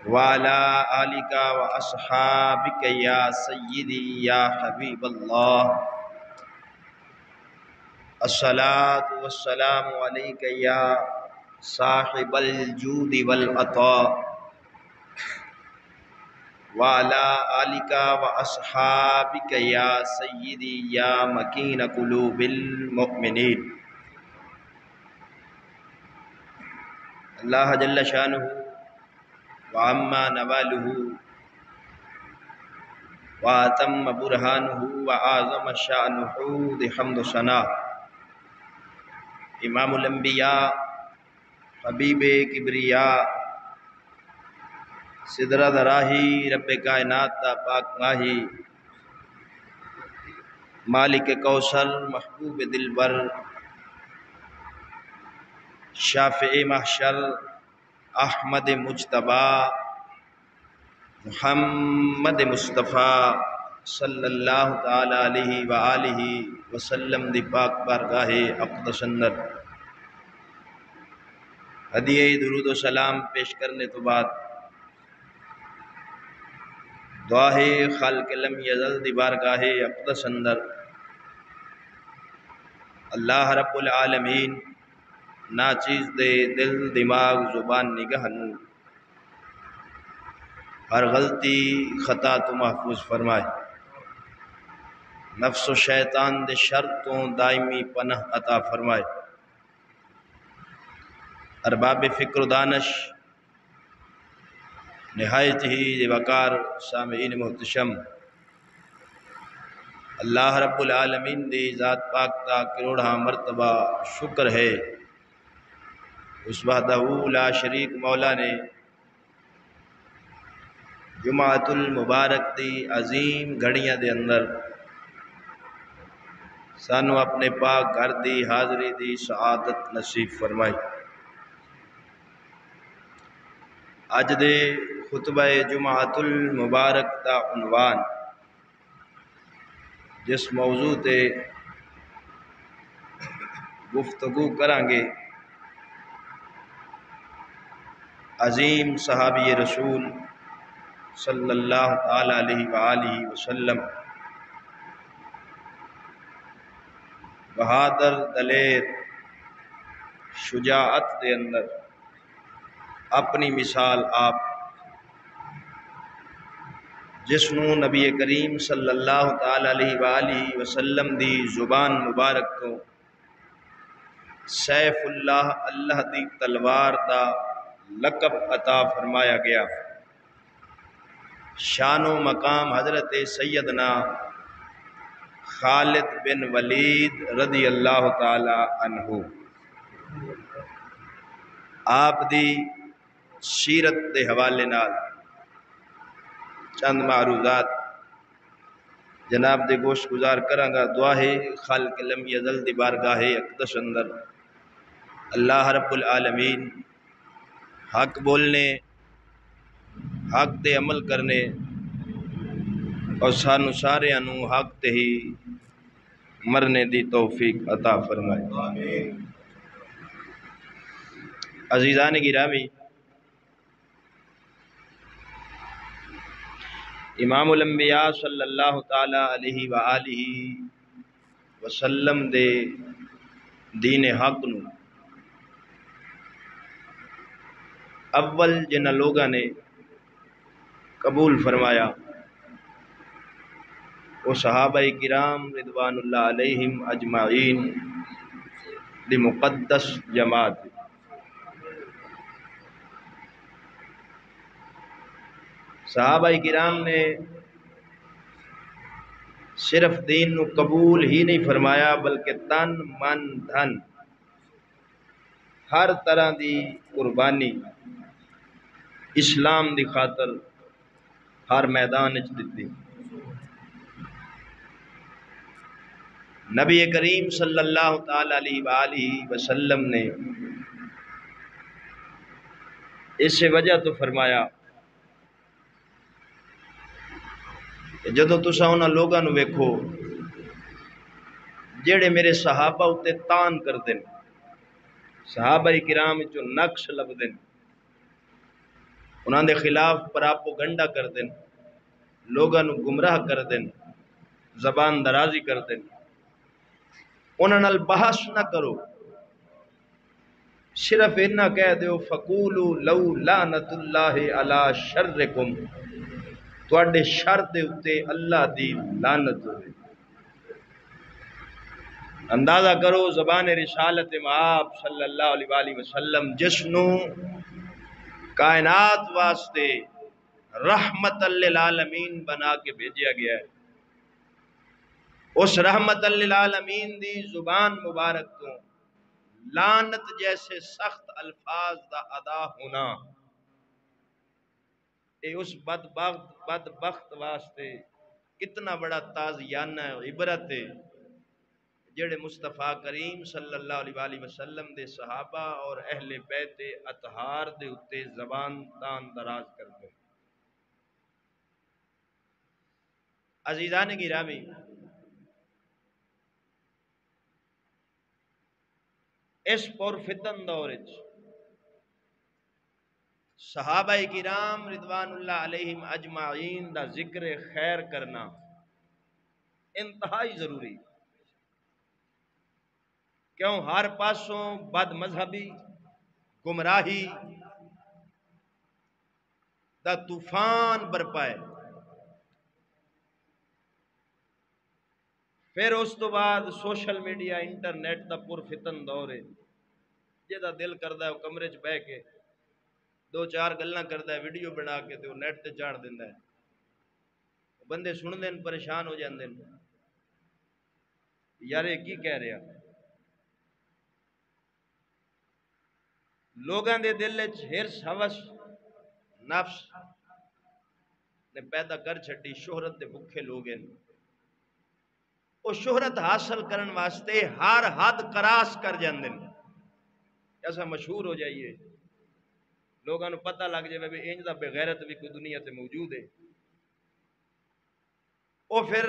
وعلى آلك وأصحابك يا سيدي يا حبيب الله الصلاة والسلام عليك يا صاحب الجود والعطاء وعلى آلك وأصحابك يا سيدي يا مكين قلوب المؤمنين. اللہ جل شانہ وعما نواله واتم برہانہ وعظم شانہ بحمد ثنا امام الانبیاء حبیب کبریا سدرہ دراہی رب کائنات دا پاک ماہی مالک کوثر محبوب دلبر شافع محشر احمد مجتبی محمد مصطفیٰ صلی اللہ تعالی علیہ وآلہ وسلم دی پاک بارگاہ اقدس اندر ہدیہ درود و سلام پیش کرنے تو بعد دعا ہے خالق لم یزل دی بارگاہ اقدس اندر اللہ رب العالمین ناچیز دے دل دماغ زبان نگاہ نو ہر غلطی خطا تو محفوظ فرمائے، نفس و شیطان دے شرطوں دائمی پناہ عطا فرمائے۔ ارباب فکر و دانش نہایت ہی وقار سامعین محتشم، اللہ رب العالمین دی ذات پاک دا کروڑا مرتبہ شکر ہے، اس وحدہ لا شریک مولا نے جمعۃ المبارک دی عظیم گھڑیاں دے اندر سانو اپنے پاک گھر دی حاضری دی سعادت نصیب فرمائی۔ اج دے خطبہ جمعۃ المبارک دا عنوان جس موضوع تے گفتگو کریں گے عظیم صحابی رسول صلی اللہ تعالی علیہ وآلہ وسلم بہادر دلیر شجاعت دے اندر اپنی مثال آپ جس نو نبی کریم صلی اللہ تعالی علیہ وآلہ وسلم دی زبان مبارک کو سیف اللہ اللہ دی تلوار دا لقب عطا فرمایا گیا۔ شان و مقام حضرت سیدنا خالد بن ولید رضی اللہ تعالی عنہ، آپ دی سیرت دے حوالے نال چند معروضات جناب دے گوش گزار کراں گا۔ دعا ہے خالق لم یزل دی بارگاہ اقدس اندر اللہ رب العالمین حق بولنے حق تے عمل کرنے اور سانو سارے انو حق تے ہی مرنے دی توفیق عطا فرمائے۔ عزیزان گرامی، امام الانبیاء صلی اللہ تعالی علیہ وآلہ وسلم دے دین حق نو اول جنہ لوگاں نے قبول فرمایا وہ صحابہ کرام رضوان اللہ علیہم اجمعین دی مقدس جماعت۔ صحابہ کرام نے صرف دین نو قبول ہی نہیں فرمایا بلکہ تن من دھن ہر طرح دی قربانی اسلام دی خاطر ہر میدان وچ دتی۔ نبی کریم صلی اللہ تعالی علیہ وآلہ وسلم نے اس وجہ تو فرمایا جدو تساں انہاں لوگاں نو ویکھو جڑے میرے صحابہ اتے تان کردے صحابہ کرام چو نقش لبدے انہوں دے خلاف پراپوگنڈا کر دیں، لوگوں نو گمراہ کر دیں، زبان درازی کر دیں، انہوں نال بحث نہ کرو، صرف اتنا کہہ دیو فقولو لو لعنت اللہ علی شرکم، تواڈے شر دے اتے اللہ دی لعنت ہوئے۔ اندازہ کرو زبان رسالت مآب صلی اللہ علیہ وآلہ وسلم جس نو کائنات واسطے رحمت للعالمین بنا کے بھیجیا گیا ہے، اس رحمت للعالمین دی زبان مبارک تو لعنت جیسے سخت الفاظ دا ادا ہونا، اے اس بدبخت واسطے کتنا بڑا تازیانہ عبرت ہے جڑے مصطفیٰ کریم صلی اللہ علیہ وآلہ وسلم دے صحابہ اور اہل بیت اطہار دے اتے زبان تان دراز کرتے۔ عزیزان گرامی، اس پر فتن دور صحابہ کرام رضوان اللہ علیہم اجمعین دا ذکر خیر کرنا انتہائی ضروری، کیوں ہر پاسوں بد مذہبی گمراہی دا طوفان برپائے، پھر اس تو بعد سوشل میڈیا انٹرنیٹ دا پر فتن دور ہے، جہاں دل کردا ہے وہ کمرے چ بہ کے دو چار گلاں کردا ہے، ویڈیو بنا کے تے وہ نیٹ تے چاڑ دیندا ہے، بندے سن دین پریشان ہو جاندے ہیں، یار یہ کی کہہ رہا، لوگاں دے دل وچ ہرس ہوس نفس نے پیدا کر چھڈی، شہرت دے بھکھے لوگ ہیں، وہ شہرت حاصل کرن واسطے ہر حد کراس کر جاندے ہیں، ایسا مشہور ہو جائیے، لوگاں نو پتہ لگ جائے بھی انج دا بے غیرت بھی کوئی دنیا تے موجود ہے، او پھر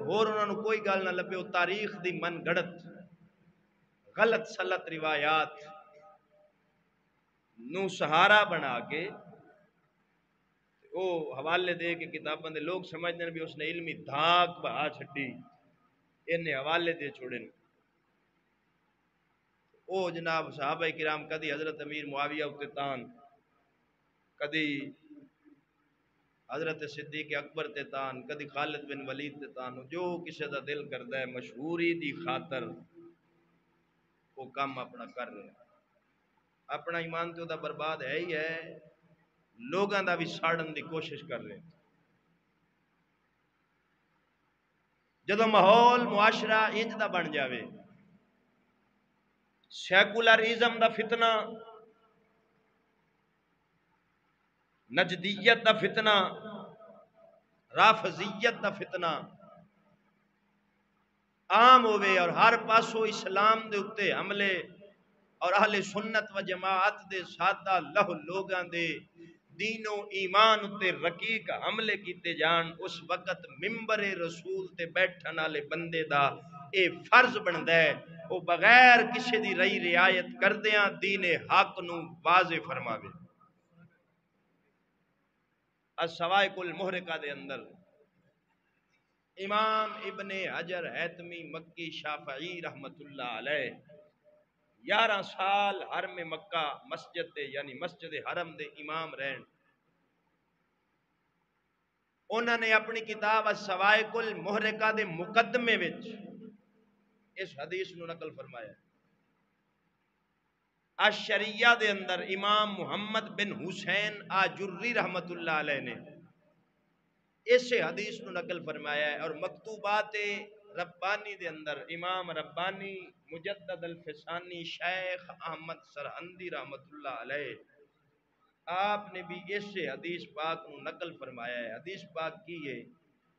ہور انہاں نو کوئی گل نہ لبے، او تاریخ دی من گھڑت غلط سلط روایات نو سہارا بنا کے او حوالے دے کے کتاباں دے لوگ سمجھدے ہیں بھی اس نے علمی دھاک بہا چھڈی، انہیں حوالے دے چھوڑن، او جناب صحابہ کرام کدی حضرت امیر معاویہ اتے تان، کدی حضرت صدیق اکبر تے تان، کدی خالد بن ولید تے تان، جو کسی دا دل کردا ہے مشہوری دی خاطر وہ کام اپنا کر رہے ہیں، اپنا ایمان تو دا برباد ہے ہی ہے، لوگاں دا بھی ساڑن دی کوشش کر رہے ہیں۔ جدو ماحول معاشرہ انج دا بن جاوے، سیکولرزم دا فتنہ، نجدیت دا فتنہ، رافضیت دا فتنہ عام ہوئے اور ہر پاسو اسلام دے اتے حملے اور اہل سنت و جماعت دے سادہ لہو لوگاں دے دین و ایمان اتے رقیق حملے کیتے جان، اس وقت ممبر رسول تے بیٹھن والے بندے دا اے فرض بندا ہے او بغیر کسی دی رئی رعایت کردیاں دین حق نو واضح فرماوے۔ السوائق المحرقہ دے اندر امام ابن حجر حیتمی مکی شافعی رحمت اللہ علیہ 11 سال حرم مکہ مسجد دے یعنی مسجد حرم دے امام رہن، انہوں نے اپنی کتاب السوائق المحرقہ دے مقدمے وچ اس حدیث نو نقل فرمایا ہے۔ الشریعہ دے اندر امام محمد بن حسین آجری رحمت اللہ علیہ نے اس حدیث نو نقل فرمایا ہے، اور مکتوبات ربانی دے اندر امام ربانی مجدد الفسانی شیخ احمد سرہندی رحمت اللہ علیہ آپ نے بھی اس حدیث پاک نو نقل فرمایا ہے۔ حدیث پاک کی ہے،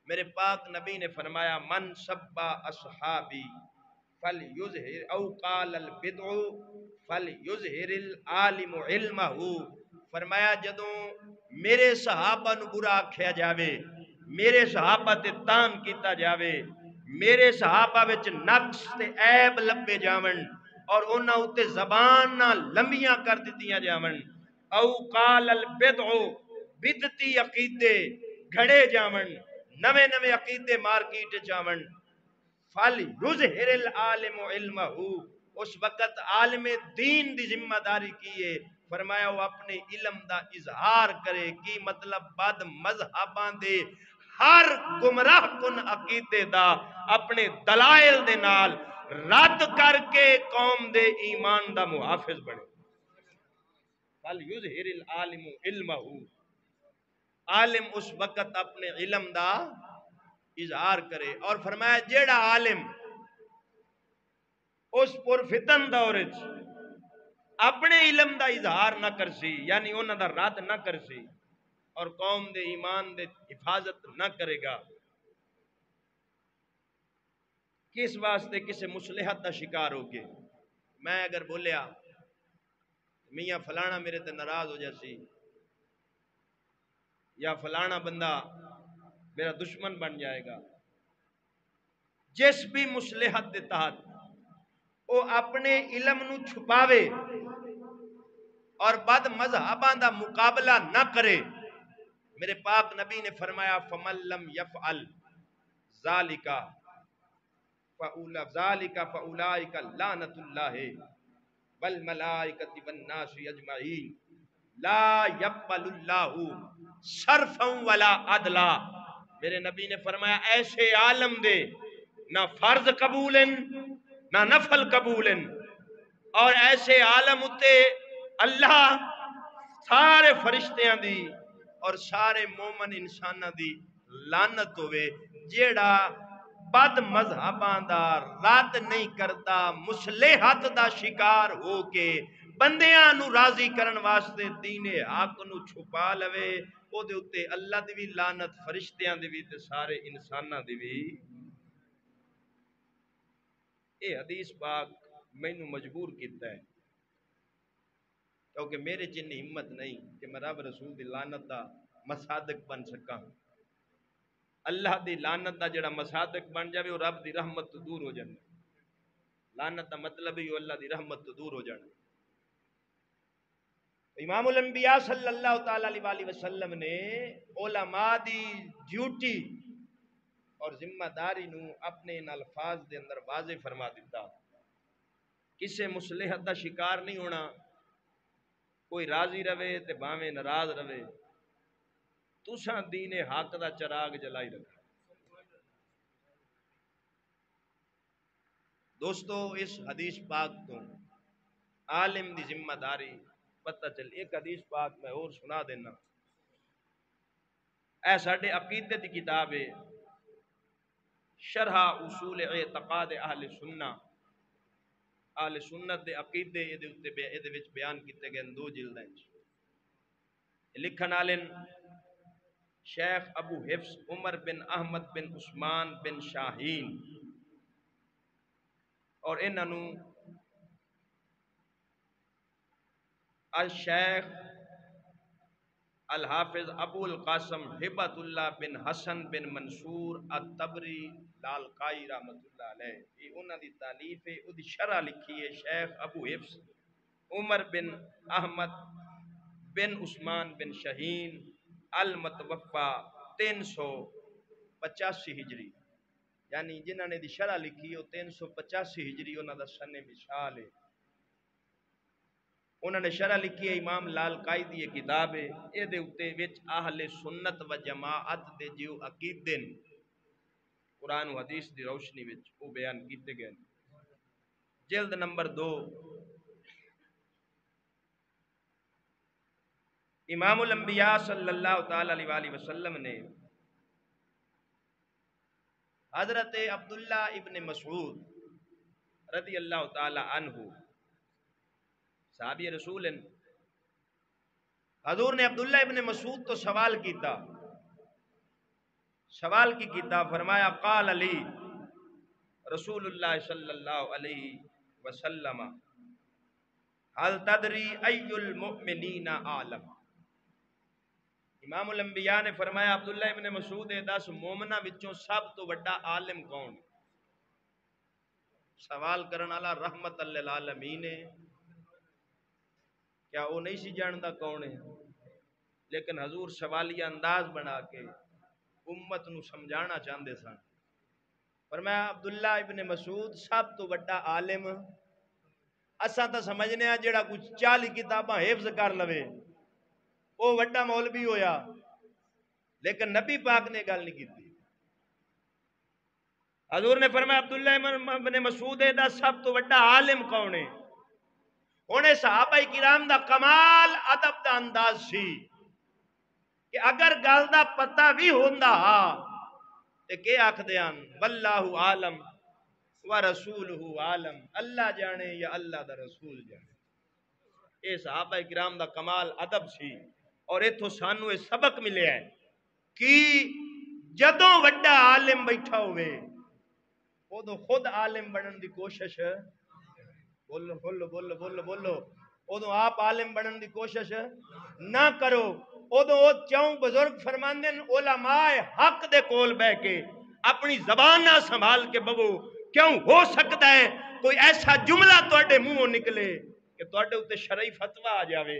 میرے پاک نبی نے فرمایا من سبا اصحابی فلیظہر او قال البدع فلیظہر العالم علمہ، فرمایا جدوں میرے صحابہ نو برا آکھیا جاوے، میرے صحابہ تے تان کیتا جاوے، میرے صحابہ وچ نقص تے عیب لبے جاون اور انہاں اتے زبان نہ لمبیاں کر دتیاں جاون، او قال البدع بدتی عقیدے گھڑے جاون نوے نوے عقیدے مارکیٹ جاون فل یظہر العالم علمہ اس وقت عالم دین دی ذمہ داری کیے فرمایا وہ اپنے علم دا اظہار کرے کی مطلب بد مذہباں دے ہر گمراہ کن عقیدے دا اپنے دلائل دے نال رد کر کے قوم دے ایمان دا محافظ بنے فل یظہر العالم علمہ عالم اس وقت اپنے علم دا اظہار کرے اور فرمایا جیڑا عالم اس پر فتن دور اپنے علم دا اظہار نہ کرسی یعنی انہاں دا رد نہ کرسی اور قوم دے ایمان دے حفاظت نہ کرے گا کس واسطے کسے مصلحت دا شکار ہو کے میں اگر بولیا میاں فلانا میرے تے ناراض ہو جاسی یا فلانا بندہ میرا دشمن بن جائے گا جس بھی مصلحت دے تحت وہ اپنے علم نو چھپاوے اور بد مذہباں دا مقابلہ نہ کرے میرے پاک نبی نے فرمایا فمن لم یفعل ذالک فاولئک لعنت اللہ والملائکۃ والناس اجمعین لا یقبل اللہ صرفا ولا عدلا میرے نبی نے فرمایا ایسے عالم دے نہ فرض قبول نہ نفل قبول اور ایسے عالم اتے اللہ سارے فرشتیاں دی اور سارے مومن انساناں دی لعنت ہوئے جیڑا بد مذہباں دا رد نہیں کرتا مصلحت دا شکار ہو کے بندیاں نو راضی کرن واسطے دین حق نو چھپا لوے او دے اتے اللہ دی بھی لعنت فرشتیاں دی بھی تے سارے انساناں دی بھی اے حدیث پاک مینوں مجبور کیتا ہے کیونکہ میرے جنی ہمت نہیں کہ میں رب رسول دی لعنت دا مصادق بن سکاں اللہ دی لعنت دا جڑا مصادق بن جاوے وہ رب دی رحمت تو دور ہو جانا لعنت دا مطلب ہی اللہ دی رحمت تو دور ہو جانا امام الانبیاء صلی اللہ تعالی علیہ وسلم نے علماء دی ڈیوٹی اور ذمہ داری نو اپنے ان الفاظ دے اندر واضح فرما دیتا کسے مصلحت دا شکار نہیں ہونا کوئی راضی رہے تے باویں ناراض رہے تساں دین حق دا چراغ جلائی رکھا دوستو اس حدیث پاک تو عالم دی ذمہ داری پتہ چل ایک حدیث پاک میں اور سنا دینا اے ساڈے عقیدے دی کتاب ہے شرح اصول اعتقاد اہل سنہ اہل سنت دے عقیدے دے وچ بیان کیتے گئے دو جلدیں لکھن والے شیخ ابو حفظ عمر بن احمد بن عثمان بن شاہین اور انہوں الشیخ الحافظ ابو القاسم ہبت اللہ بن حسن بن منصور الطبری لالکائی رحمت اللہ علیہ یہ انہوں دی تالیف ہے وہ دی شرح لکھی ہے شیخ ابو حفظ عمر بن احمد بن عثمان بن شاہین المتوفا 385 ہجری یعنی جنہوں نے دی شرح لکھی وہ 385 ہجری انہوں دا سن مثال ہے انہوں نے شرح لکھی ہے امام لالکائی دی کتاب ہے اے دے اتے وچ اہل سنت و جماعت دے جو عقیدے قرآن و حدیث دی روشنی وچ وہ بیان کیتے گئے جلد نمبر 2 امام الانبیاء صلی اللہ تعالی علیہ وسلم نے حضرت عبداللہ ابن مسعود رضی اللہ تعالی عنہ صحابی رسول حضور نے عبداللہ ابن مسعود تو سوال کیتا سوال کی کیتا فرمایا قال علی رسول اللہ صلی اللہ علیہ وسلم هل تدری ای المؤمنین اعلم امام الانبیاء نے فرمایا عبداللہ ابن مسعود 10 مومنہ وچوں سب تو بڑا عالم کون سوال کرن والا رحمت للعالمین کیا وہ نہیں سی جانتا کون ہے؟ لیکن حضور سوالیہ انداز بنا کے امت نو سمجھانا چاہتے سن۔ فرمایا عبداللہ ابن مسعود سب تو بڑا عالم اساں تا سمجھنے ہیں جڑا کچھ 40 کتاباں حفظ کر لوے وہ بڑا مولوی ہویا، لیکن نبی پاک نے گل نہیں کی۔ حضور نے فرمایا عبداللہ ابن مسعود دا سب تو بڑا عالم کون ہے؟ ہونے صحابہ کرام دا کمال ادب دا انداز سی کہ اگر گل دا پتہ بھی ہوندا تے کہ آکھ دیاں واللہ عالم ورسولہ عالم، اللہ جانے یا اللہ دا رسول جانے۔ اے صحابہ کرام دا کمال ادب سی، اور ایتھوں سانو اے سبق ملیا ہے کہ جدوں وڈا عالم بیٹھا ہوئے ادو خود عالم بنن دی کوشش بولو بولو بولو بولو بولو ادو آپ عالم بنن دی کوشش نہ کرو۔ ادو او چوں بزرگ فرماندے علماء حق دے کول بہ کے اپنی زبان نہ سنبھال کے بگو، کیوں ہو سکتا ہے کوئی ایسا جملہ تواڈے منہوں نکلے کہ تواڈے اوتے شرعی فتوی آ جاوے،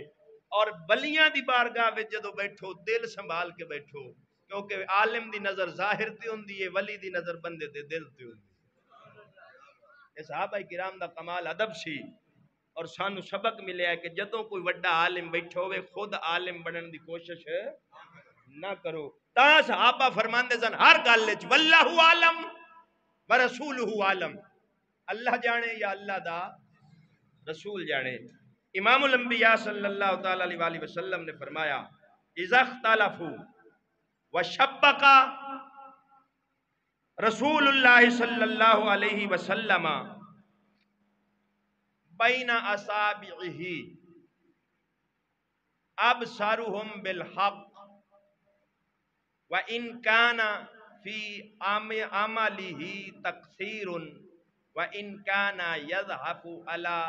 اور بلیاں دی بارگاہ وچ جدوں بیٹھو دل سنبھال کے بیٹھو، کیونکہ عالم دی نظر ظاہر تے ہوندی ہے، ولی دی نظر بندے دے دل تے ہوندی ہے۔ صحابہ کرام دا کمال ادب سی، اور سانو سبق ملیا ہے کہ جدوں کوئی وڈا عالم بیٹھا ہوئے خود عالم بنن دی کوشش نہ کرو۔ تا صحابہ فرماندے سن ہر گل وچ واللہ عالم ورسولہ عالم، اللہ جانے یا اللہ دا رسول جانے۔ امام الانبیاء صلی اللہ تعالی علیہ وآلہ وسلم نے فرمایا اذا اختلفوا وشبک رسول اللہ صلی اللہ علیہ وسلم بین اصابعہ ابصرهم بالحق وان کان فی عملہ تقصیر وان کان یضحف علی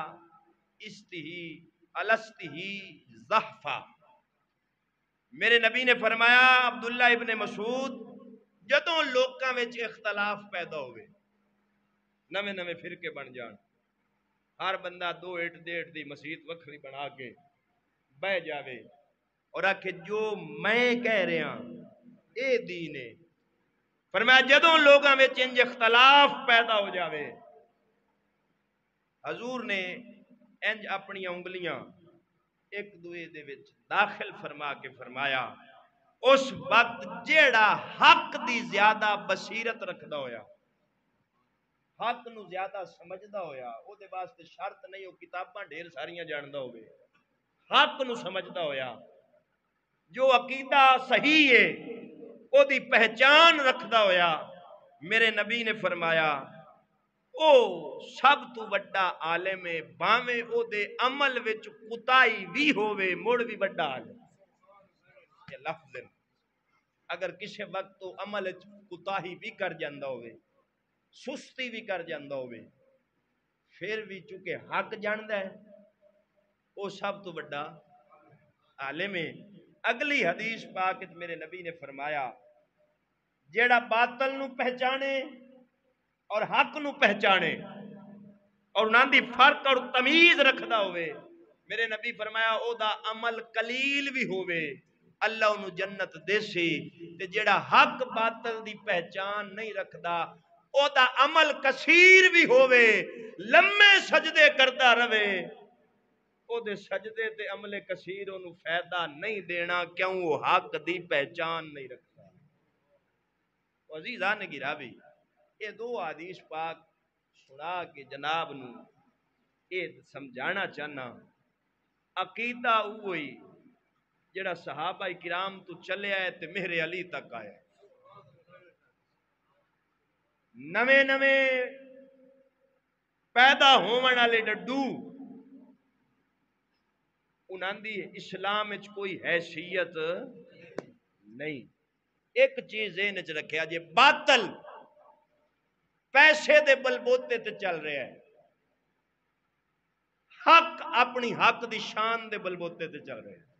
استہ ضحفا۔ میرے نبی نے فرمایا عبداللہ ابن مسعود جدوں لوکاں وچ اختلاف پیدا ہوئے، نویں نویں فرقے بن جان، ہر بندہ دو اٹ ڈیڑھ دی مسجد وکھری بنا کے بہ جاوے اور آکھے جو میں کہہ رہا اے دین ہے۔ فرمایا جدوں لوگاں وچ انج اختلاف پیدا ہو جاوے، حضور نے انج اپنی انگلیاں ایک دوے دے وچ داخل فرما کے فرمایا اس وقت جیڑا حق دی زیادہ بصیرت رکھدا ہویا، حق نو زیادہ سمجھدا ہویا، او دے واسطے شرط نہیں ہو کتاباں ڈھیر ساریاں جاندا ہوئے، حق نو سمجھدا ہویا، جو عقیدہ صحیح ہے او دی پہچان رکھدا ہویا، میرے نبی نے فرمایا او سب تو بڑا عالم ہے، باویں او دے عمل وچ کوتاہی بھی ہووے مڑ بھی بڑا عالم۔ یہ لفظ اگر کسی وقت تو عمل وچ کوتاہی بھی کر جاندا ہوئے، سستی بھی کر جاندا ہوئے، پھر بھی چونکہ حق جاندا ہے او سب تو بڑا عالم ہے۔ اگلی حدیث پاک میرے نبی نے فرمایا جیڑا باطل نو پہچانے اور حق نو پہچانے اور انہاں دی فرق اور تمیز رکھدا ہوئے، میرے نبی فرمایا او دا عمل قلیل بھی ہوئے اللہ انہوں جنت دے سی، تے جیڑا حق باطل دی پہچان نہیں رکھدا او دا عمل کثیر بھی ہوئے لمے سجدے کردا رہے، او دے سجدے تے عمل کثیر انہوں فائدہ نہیں دینا، کیوں وہ حق دی پہچان نہیں رکھدا۔ عزیزان گرامی، یہ دو حدیث پاک سنا کے جناب نو یہ سمجھانا چاہنا عقیدہ ہوئی جڑا صحابہ کرام تو چلے آئے تے میرے علی تک آئے، نویں نویں پیدا ہونے والے ڈڈو انہاں دی اسلام وچ کوئی حیثیت نہیں۔ ایک چیز ذہن وچ رکھیا جے باطل پیسے دے بلبوتے تے چل رہا ہے، حق اپنی حق دی شان دے بلبوتے تے چل رہا ہے۔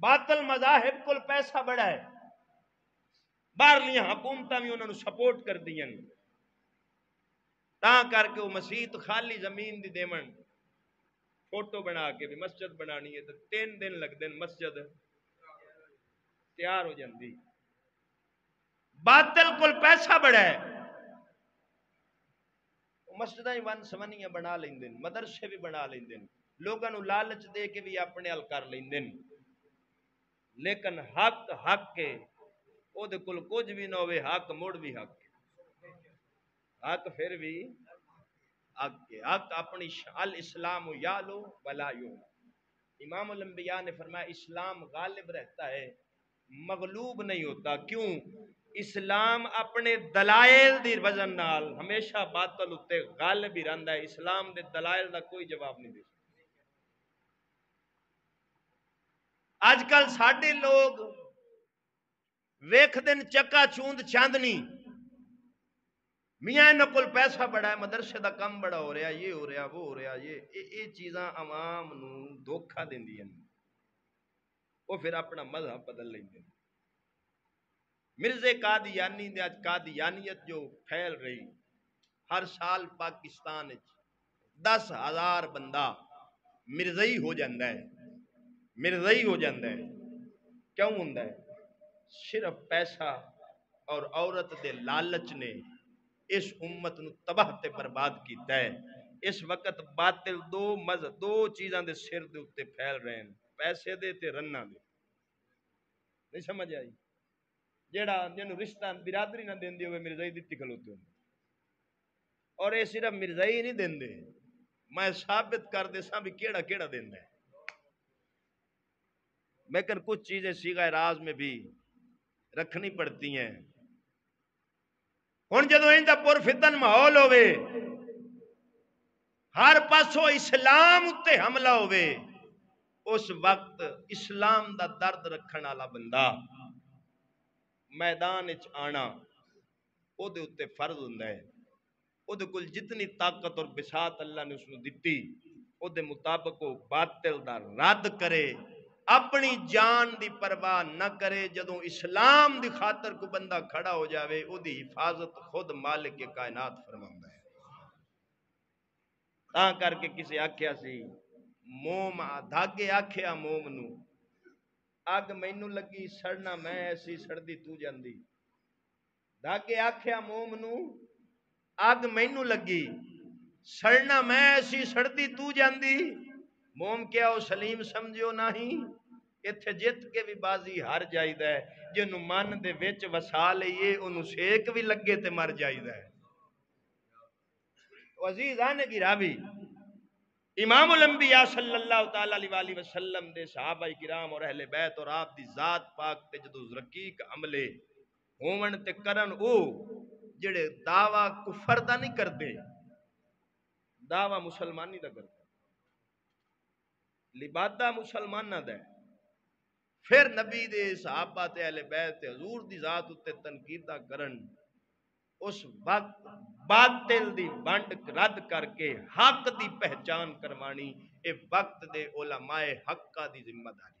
باطل مذاہب کل پیسہ بڑا ہے، باہرلیاں حکومتاں بھی انہوں نے سپورٹ کر دیا، تاں کر کے وہ مسیت خالی زمین دی دیمن فوٹو بنا کے بھی مسجد بنانی ہے تو 3 دن لگتے ہیں مسجد تیار ہو جاندی باطل کول پیسہ بڑا ہے مسجداں ہی ون سونیاں بنا لیندے مدرسے بھی بنا لیندے لوگاں نو لالچ دے کے بھی اپنے ال کر لیندے لیکن حق حق کے او دے کول کچھ بھی نہ ہوئے حق مڑ بھی حق حق پھر بھی حق کے حق اپنی الاسلام یالو ولا یو امام الانبیاء نے فرمایا اسلام غالب رہتا ہے مغلوب نہیں ہوتا کیوں اسلام اپنے دلائل دی وجہ نال ہمیشہ باطل اتے غالب ہی رہندا ہے اسلام دے دلائل دا کوئی جواب نہیں دے اج کل ساڈے لوگ ویکھ دن چکا چوند چاندنی میاں انہاں کول پیسہ بڑا ہے مدرسے دا کم بڑا ہو رہا یہ ہو رہا وہ ہو رہا یہ چیزاں عوام نو دھوکھا دیندیاں وہ پھر اپنا مذہب بدل لیندے مرزے قادیانی دے اج قادیانیت جو پھیل رہی ہر سال پاکستان 10,000 بندہ مرزئی ہو جاندہ ہے مرزئی ہو جاندہ ہے کیوں ہوندا ہے صرف پیسہ اور عورت دے لالچ نے اس امت نو تباہ تے برباد کیتا ہے اس وقت باطل دو چیزاں دے سر دے اتے پھیل رہے ہیں پیسے دے تے رنہ دے نہیں سمجھ آئی جیڑا جنہوں رشتہ برادری نہ دین دے ہوئے مرزائی دیتی کھلوتے ہوں اور یہ صرف مرزائی نہیں دین دے میں ثابت کر دے ساں بھی کیڑا کیڑا دین دے لیکن کچھ چیزیں صیغہ راز میں بھی رکھنی پڑتی ہیں ہن جدوں ایندا پر فتن ماحول ہوئے ہر پاسوں اسلام اتے حملہ ہوئے اس وقت اسلام دا درد رکھن والا بندہ میدان وچ آنا او دے اتے فرض ہوندا ہے او دے کول جتنی طاقت اور بساط اللہ نے اس نو دتی او دے مطابق وہ باطل دا رد کرے اپنی جان دی پرواہ نہ کرے جدوں اسلام دی خاطر کو بندہ کھڑا ہو جاوے او دی حفاظت خود مالک کے کائنات فرماوندا ہے تاں کر کے کسی آکھیا سی موم دھاگے آکھیا موم نو اگ مینوں لگی سڑنا میں ایسی سڑدی تو جاندی دھاگے آکھیا موم نو اگ مینوں لگی سڑنا میں ایسی سڑدی تو جاندی موم کیا او سلیم سمجھو نہیں ایتھے جت کے بھی بازی ہار جائیدا ہے جنوں من دے وچ وسا لئیے اونوں سیک بھی لگے تے مر جائیدا ہے عزیزان گرامی امام الانبیاء صلی اللہ تعالی علیہ وسلم دے صحابہ کرام اور اہل بیت اور آپ دی ذات پاک تے جدوں رقیق عملے ہون تے کرن او جڑے دعویٰ کفر دا نہیں کردے دعویٰ مسلمانی دا کردے لبادہ مسلمانہ دا ہے پھر نبی دے صحابہ تے اہل بیت تے حضور دی ذات تے تنقیدہ کرن اس وقت باطل دی بانڈ رد کر کے حق دی پہچان کروانی اے وقت دے علماء حقہ دی ذمہ داری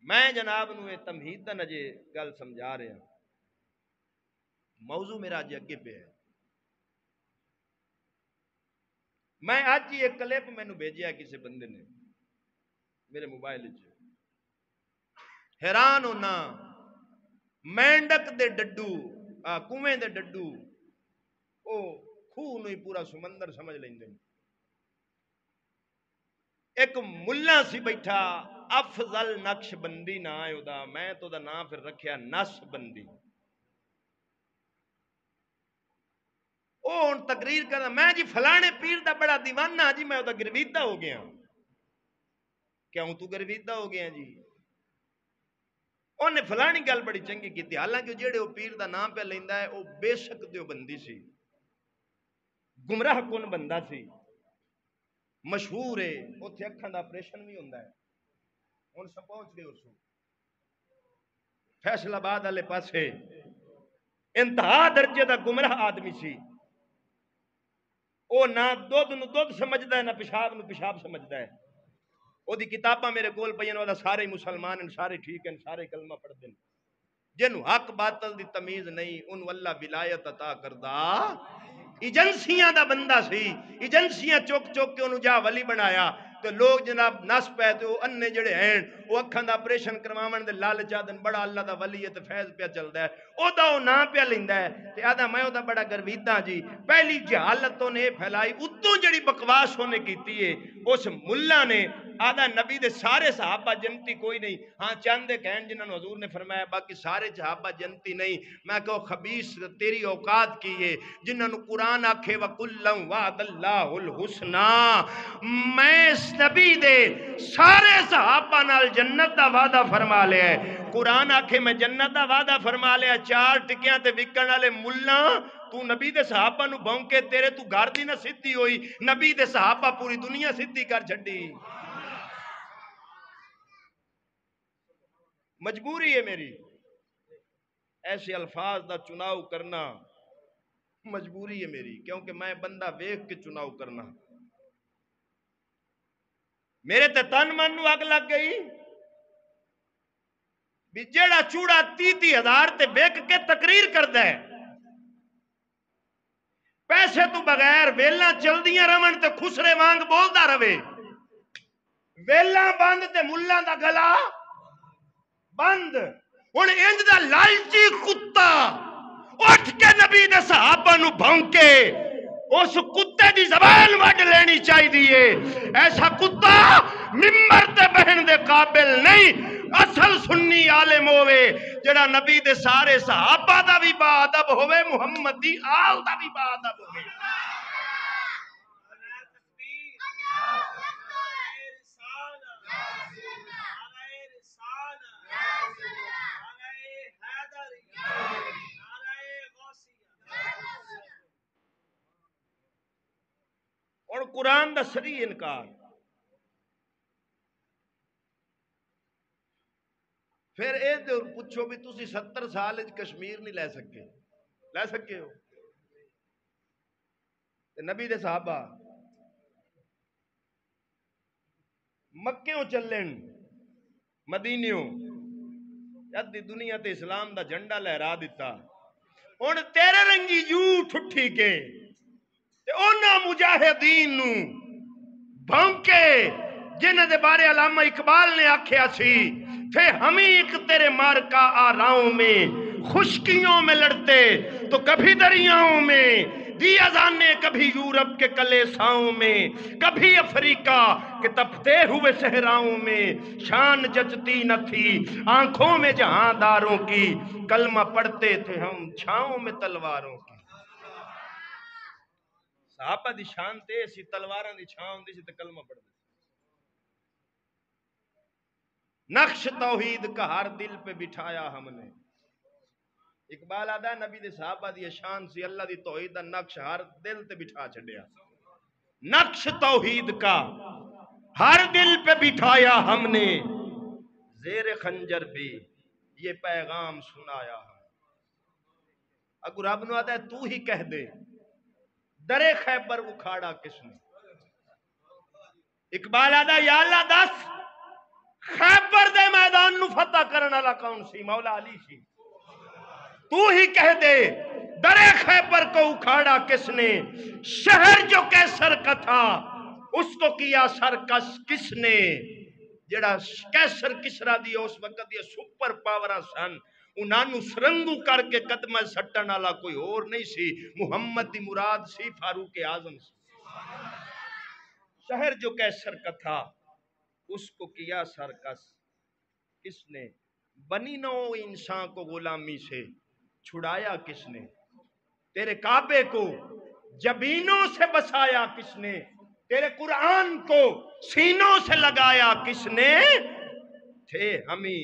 میں جناب نو تمہید دا نجے گل سمجھا رہا ہوں موضوع میرا اج اگے پہ ہے میں آج ہی ایک کلپ میں نو بھیجیا کسی بندے نے میرے موبائل حیران ہونا مینڈک دے ڈڈو کنویں دے ڈڈو او خوہ نو ہی پورا سمندر سمجھ لیندے ایک ملا سی بیٹھا افضل نقش بندی نہ آئے دا میں تو دا نام پھر رکھیا نس بندی او ان تقریر کرنا میں جی فلانے پیر دا بڑا دیوانہ جی میں دا گرویدہ ہو گیا کیوں تو گرویدہ ہو گیا جی انہیں فلانی گل بڑی چنگی کی تھی حالانکہ جیڑے وہ پیر دا نام پہ لیندا ہے وہ بے شک دیو بندی سی گمراہ کن بندہ سی مشہور ہے اتھے اکھاں دا آپریشن بھی ہوندا ہے ہن سب پہنچ گئے اس فیصل آباد والے پاسے انتہا درجے دا گمراہ آدمی سی او نہ دودھ نو دودھ سمجھدا ہے نہ پیشاب نو پیشاب سمجھدا ہے او دی کتاباں میرے کول پئیاں او دا سارے مسلمان ہیں سارے ٹھیک ہیں سارے کلمہ پڑھدے ہیں جنوں حق باطل دی تمیز نہیں ان اللہ ولایت عطا کردا ایجنسیاں دا بندہ سی، ایجنسیاں چوک چوک کے انہوں جا ولی بنایا تو لوگ جناب نس پہ تو اننے جڑے ہیں وہ اکھاں دا آپریشن کرواون دے لالچا دن بڑا اللہ دا ولی ہے تے فیض پہ چلدا ہے او دا او نام پہ لیندا ہے تے آدا میں او دا بڑا گرویداں جی۔ پہلی جہالتوں نے پھیلائی اتوں جڑی بکواس ہونے کیتی ہے اس ملا نے آدھا نبی دے سارے صحابہ جنتی کوئی نہیں، ہاں چند کہن جنہوں حضور نے فرمایا باقی سارے صحابہ جنتی نہیں۔ میں کہو خبیث تیری اوقات کی ہے جنہوں قرآن آکھے وَقُلًّا وَعَدَ اللَّهُ الْحُسْنَى، میں اس نبی دے سارے صحابہ نال جنت دا وعدہ فرما لیا ہے۔ قرآن آکھے میں جنت دا وعدہ فرما لیا، چار ٹکیاں تے وکن والے ملا تو نبی دے صحابہ نو بھونکے تیرے تو گھر دی نہ سدھی ہوئی، نبی دے صحابہ پوری دنیا سدھی کر چھڈی۔ مجبوری ہے میری ایسے الفاظ دا چناؤ کرنا، مجبوری ہے میری، کیونکہ میں بندہ ویکھ کے چناؤ کرنا۔ میرے تے تن من نو اگ لگ گئی بھی جیڑا چوڑا 30,000 تے بیک کے تقریر کردا ہے، پیسے تو بغیر ویلاں چلدیاں رون تے خسرے وانگ بولدا رہے، ویلاں بند تے ملاں دا گلا بند۔ ہن انج دا لالچی کتا اٹھ کے نبی دے صحابہ نو بھونکے، اس کتے دی زبان وڈ لینی چاہیے۔ ایسا کتا ممبر تے بہن دے قابل نہیں۔ اصل سنی عالم ہوئے جڑا نبی دے سارے صحابہ دا بھی با ادب ہوئے، محمد دی آل دا بھی با ادب ہوئے۔ اور قرآن دا سری انکار، پھر اے دے پوچھو بھی تسی 70 سال کشمیر نہیں لے سکے ہو؟ نبی دے صحابہ مکیوں چلن مدینیوں ادھی دنیا تے اسلام دا جھنڈا لہرا دیتا، ہن تیرے رنگی یوں ٹھٹھی کے تے اونا مجاہدین نو بھونکے جنہ دے بارے علامہ اقبال نے آکھیا سی تھے ہمیں ایک تیرے مارکا آراؤں میں، خشکیوں میں لڑتے تو کبھی دریاؤں میں، دی اذانے کبھی یورپ کے کلیساؤں میں، کبھی افریقہ کے تپتے ہوئے صحراؤں میں، شان جچتی نہ تھی آنکھوں میں جہاں داروں کی، کلمہ پڑھتے تھے ہم چھاؤں میں تلواروں کی۔ صحابہ دی شان تے سی تلواراں دی چھاؤں دی سی تے کلمہ پڑھ دے۔ نقش توحید کا ہر دل پہ بٹھایا ہم نے۔ اقبال آدھا نبی دے صحابہ دی شان سی اللہ دی توحید دا نقش ہر دل تے بٹھا چھڑیا۔ نقش توحید کا ہر دل پہ بٹھایا ہم نے، زیر خنجر بھی یہ پیغام سنایا ہم۔ اگر رب نو آدھا ہے تو ہی کہہ دے درے خیبر اکھاڑا کس نے؟ اقبال آدھا یا اللہ دس خیبر دے میدان نو فتح کرنے والا کون سی؟ مولا علی سی۔ تو ہی کہہ دے درے خیبر کو اکھاڑا کس نے؟ شہر جو کیسر کا تھا اس کو کیا سرکس کس نے؟ جڑا کیسر کسرا دی اس وقت یہ سپر پاورا سن، انہوں سرنگو کر کے قدمہ سٹن والا کوئی اور نہیں سی، محمد دی مراد سی فاروق اعظم سی۔ شہر جو کیسر کا تھا اس کو کیا سرکس کس نے؟ بنی نو انسان کو غلامی سے چھڑایا کس نے؟ تیرے کعبے کو جبینوں سے بسایا کس نے؟ تیرے قرآن کو سینوں سے لگایا کس نے؟ تھے ہمیں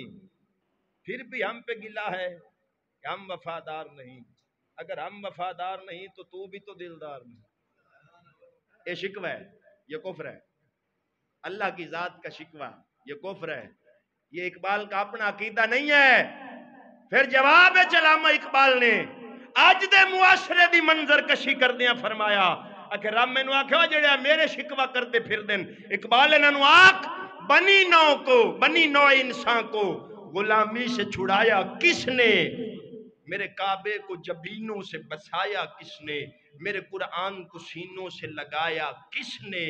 پھر بھی ہم پہ گلا ہے کہ ہم وفادار نہیں۔ اگر ہم وفادار نہیں تو بھی تو دلدار نہیں۔ یہ شکوہ ہے، یہ کفر ہے، اللہ کی ذات کا شکوہ، یہ کفر ہے، یہ اقبال کا اپنا عقیدہ نہیں ہے۔ پھر جواب ہے علامہ اقبال نے اج دے معاشرے دی منظر کشی کردیاں فرمایا کہ رب میں نو آکھو جڑے میرے شکوہ کرتے پھر دن، اقبال نے نو آکھ بنی نو انسان کو غلامی سے چھڑایا کس نے؟ میرے کعبے کو جبینوں سے بسایا کس نے، میرے قرآن کو سینوں سے لگایا کس نے،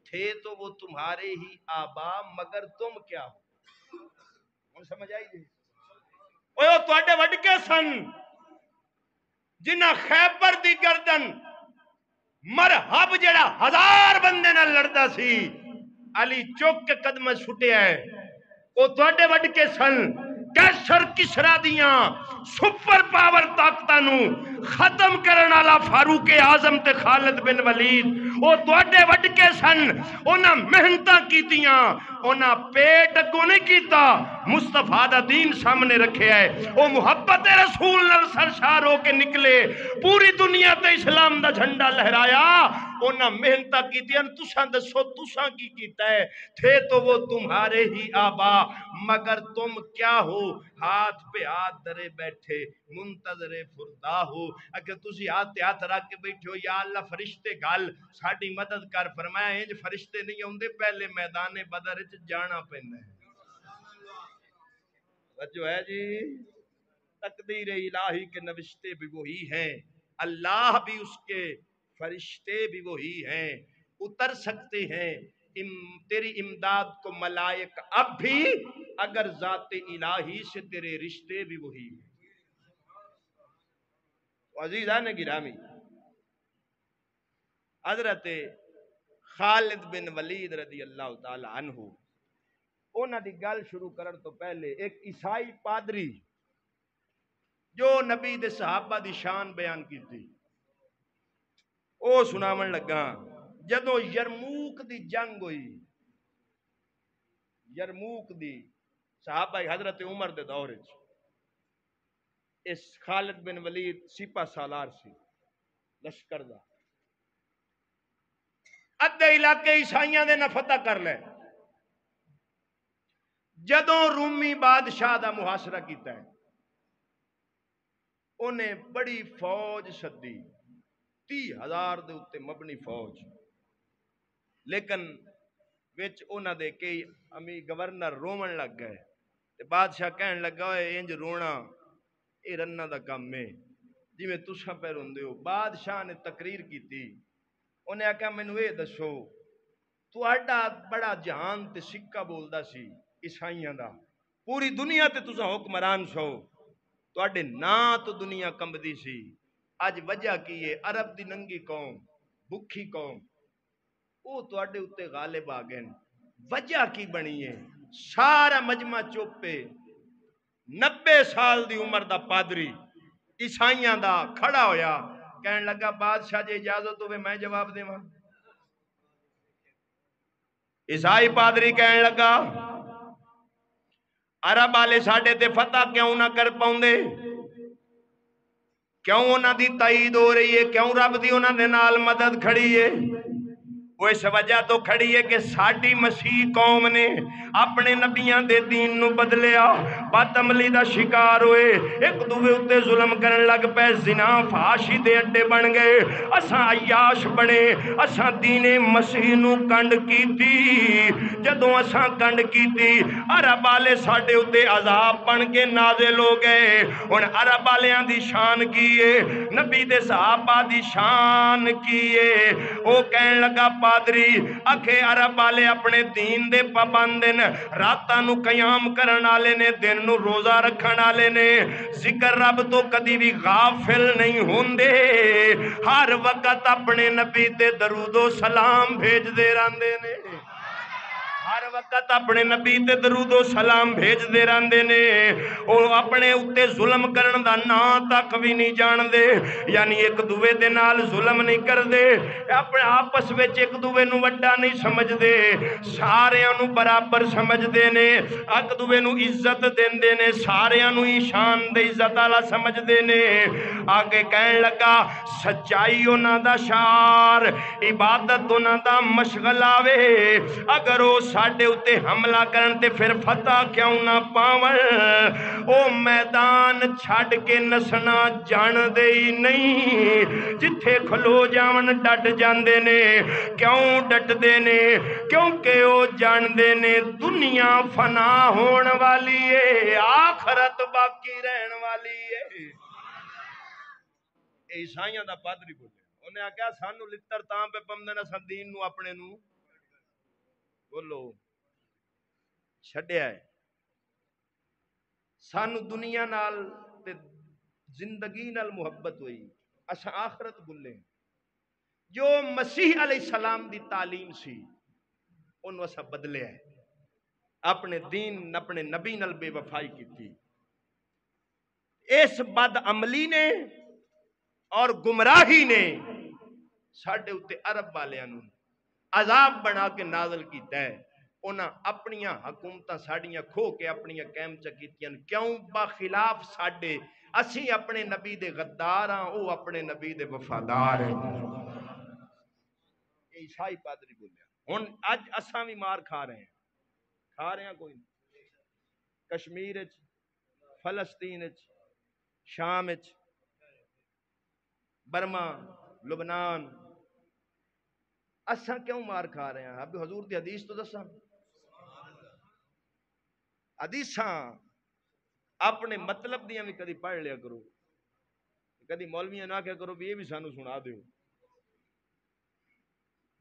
تھے تو وہ تمہارے ہی آبا مگر تم کیا ہو۔ ہن سمجھ آئی جی؟ اوہ تواڈے وڈکے سن جنہ خیبر دی گردن مرحب جڑا 1000 بندے نال لڑدا سی علی چوک کے قدم چھٹیا ہے، او تواڈے وڈکے سن کیسر کسرا دیاں سپر پاور طاقتاں نو ختم کرن والا فاروق اعظم تے خالد بن ولید، او تواڈے وڈکے سن، انہاں محنتاں کیتیاں، انہاں پیٹ اگوں نہیں کیتا، مصطفیٰ دا دین سامنے رکھے ہے، او محبت رسول نال سرشار ہو کے نکلے، پوری دنیا تے اسلام دا جھنڈا لہرایا، انہاں محنتاں کیتیاں، تساں دسو تساں کی کیتا ہے، تھے تو وہ تمہارے ہی آبا مگر تم کیا ہو، ہاتھ پہ ہاتھ درے بیٹھے منتظر فردا ہو۔ اگر تسی ہاتھ رکھ کے بیٹھے ہو یا اللہ فرشتے گل ساڈی مدد کر، فرمایا انج فرشتے نہیں ہوندے، پہلے میدان بدر وچ جانا پیندا ہے۔ جو ہے جی تقدیر الہی کے نوشتے بھی وہی ہیں، اللہ بھی اس کے فرشتے بھی وہی ہیں، اتر سکتے ہیں تیری امداد کو ملائک اب بھی، اگر ذات الہی سے تیرے رشتے بھی وہی ہیں۔ عزیزان گرامی، حضرت خالد بن ولید رضی اللہ تعالی عنہ انہاں دی گل شروع کرن تو پہلے ایک عیسائی پادری جو نبی دے صحابہ دی شان بیان کیتی او سناون لگا، جدوں یرموک دی جنگ ہوئی، یرموک دی صحابہ حضرت عمر دے دور وچ اس خالد بن ولید سپہ سالار سی لشکر دا، ادھے علاقے عیسائیاں دے نہ فتح کر لے، جدوں رومی بادشاہ دا محاصرہ کیتا ہے انہیں بڑی فوج سدی 30,000 دے اتے مبنی فوج، لیکن وچ انہاں دے کئی امی گورنر رومن لگ گئے تے بادشاہ کہن لگا ہوئے انج رونا اے رنہ دا کم ہے جی میں تساں پہ روندے ہو۔ بادشاہ نے تقریر کیتی، انہیں آکھا مینوں اے دسو تہاڈا بڑا جہان تے سکہ بولدا سی عیسائیاں دا، پوری دنیا تے تساں حکمران سو، تہاڈے نا تو دنیا کمبدی سی، اج وجہ کی ہے عرب دی ننگی قوم بکھی قوم او تہاڈے اتے غالب آ گئے، وجہ کی بنی ہے؟ سارا مجمع چوپے 90 سال دی عمر دا پادری عیسائیاں دا کھڑا ہویا، کہن لگا بادشاہ جی اجازت ہوئے میں جواب دے ماں۔ عیسائی پادری کہن لگا عرب والے ساڈے تے فتح کیوں نہ کر پاؤندے، کیوں انہاں دی تائید ہو رہی ہے، کیوں رب دی انہاں دے نال مدد کھڑی ہے؟ وہ اس وجہ تو کھڑی ہے کہ ساڈی مسیح قوم نے اپنے نبیاں دے دین نو بدلیا، بد عملی دا شکار ہوئے، ایک دوے اتے ظلم کرن لگ پے، زنا فحاشی دے اڈے بن گئے، اساں عیاش بنے، اساں دین مسیح نو کنڈ کیتی، جدوں اساں کنڈ کیتی عرب والے ساڈے اتے عذاب بن کے نازل ہو گئے۔ ہن عرب والیاں دی شان کی ہے، نبی دے صحابہ دی شان کی ہے؟ او کہن لگا پادری اکھے عرب والے اپنے دین دے پابند نے، راتاں نو قیام کرن والے نے، دن نو روزہ رکھن والے نے، ذکر رب تو کدی بھی غافل نہیں ہوندے، ہر وقت اپنے نبی تے درود و سلام بھیج دے رہندے نے، ہر وقت اپنے نبی تے درود و سلام بھیج دے رہندے نے، او اپنے اتے ظلم کرن دا نا تک بھی نہیں جان دے، یعنی ایک دوے دے نال ظلم نہیں کر دے، اپنے آپس وچ ایک دوے نو وڈا نہیں سمجھ دے، سارے نو برابر سمجھ دے نے، ایک دوے نو عزت دین دے نے، سارے نو ہی شان دے عزت والا سمجھ دے نے۔ آگے کہن لگا سچائی انہاں دا شعار، عبادت انہاں دا مشغلہ وے، اگر او ساڈے اتے حملہ کرن تے پھر فتح کیوں نہ پاون، او میدان چھڈ کے نسنا جان دے ہی نہیں، جتھے کھلو جاون ڈٹ جاندے نے، کیوں ڈٹ دے نے؟ کیونکہ او جان دے نے دنیا فنا ہون والی ہے، آخرت باقی رہن والی ہے۔ عیسائیاں دا پادری بولے انہیں آخیا سانو لتر تاں پہ پمدے نا سن دین نو اپنے نو بولو چھڈیا ہے سانو دنیا نال تے زندگی نال محبت ہوئی اسا آخرت بھولے جو مسیح علیہ السلام دی تعلیم سی انہوں اسا بدلے ہے اپنے دین اپنے نبی نال بے وفائی کی تھی اس بد عملی نے اور گمراہی نے ساڈے اوتے عرب والیاں نوں عذاب بنا کے نازل کیتا ہے انہاں اپنیاں حکومتاں ساڈیاں کھو کے اپنیاں قائم کیتیاں کیوں باخلاف ساڈے اسی اپنے نبی دے غدار ہاں او اپنے نبی دے وفادار ہیں عیسائی پادری بولیا ہن اج اساں بھی مار کھا رہے ہیں کوئی نہیں کشمیر وچ فلسطین وچ شام وچ برما لبنان اساں کیوں مار کھا رہے ہیں اب حضور دی حدیث تو دساں حدیثاں اپنے مطلب دیاں بھی کدی پڑھ لیا کرو کدی مولویاں نہ کیا کرو بھی یہ بھی سانو سنا دیو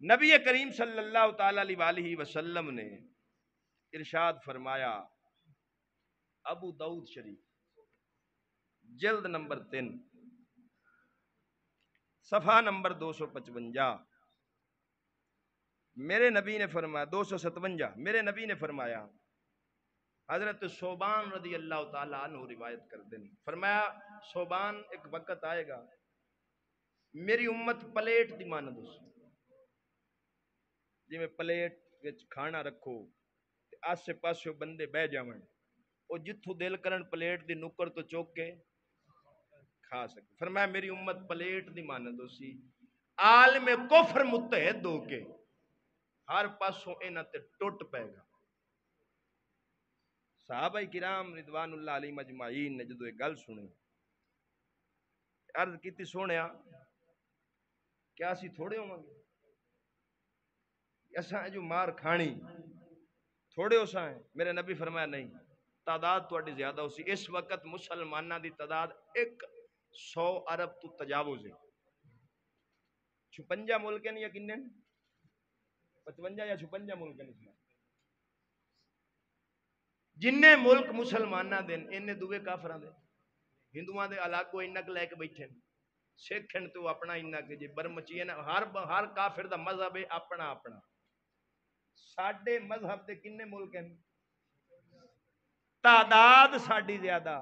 نبی کریم صلی اللہ تعالی علیہ وآلہ وسلم نے ارشاد فرمایا ابو داؤد شریف جلد نمبر 3 صفحہ نمبر 255 میرے نبی نے فرمایا 257 میرے نبی نے فرمایا حضرت صوبان رضی اللہ تعالیٰ عنہ روایت کر دیں فرمایا صوبان ایک وقت آئے گا میری امت پلیٹ دی مانند جی میں پلیٹ وچ کھانا رکھو آسے پاسے بندے بہ جاون او جتھوں دل کرن پلیٹ دی نکر تو چوک کے کھا سکے فرمایا میری امت پلیٹ دی مانند سی عالم کفر متحد ہو کے ہر پاسوں انہاں تے ٹوٹ پے گا صحابہ کرام رضوان اللہ علیہ مجمعین نے جدو ایک گل سنی عرض کیتی سونیا کیا اسی تھوڑے ہوں گے اساں جو مار کھانی تھوڑے ہو سائیں میرے نبی فرمایا نہیں تعداد تواڈی زیادہ ہو سی اس وقت مسلمانہ دی تعداد 100 ارب تو تجاوز ہے 56 ملک ہیں یا کنے 55 یا 56 ملک ہیں جننے ملک مسلمانہ دن انہیں دوے کافراں دے ہندوؤں دے علاقوں انک لے کے بیٹھے سکھن تو اپنا انک جی برمچی ہے ہر کافر دا مذہب ہے اپنا اپنا ساڈے مذہب دے کنے ملک ہیں تعداد ساڈی زیادہ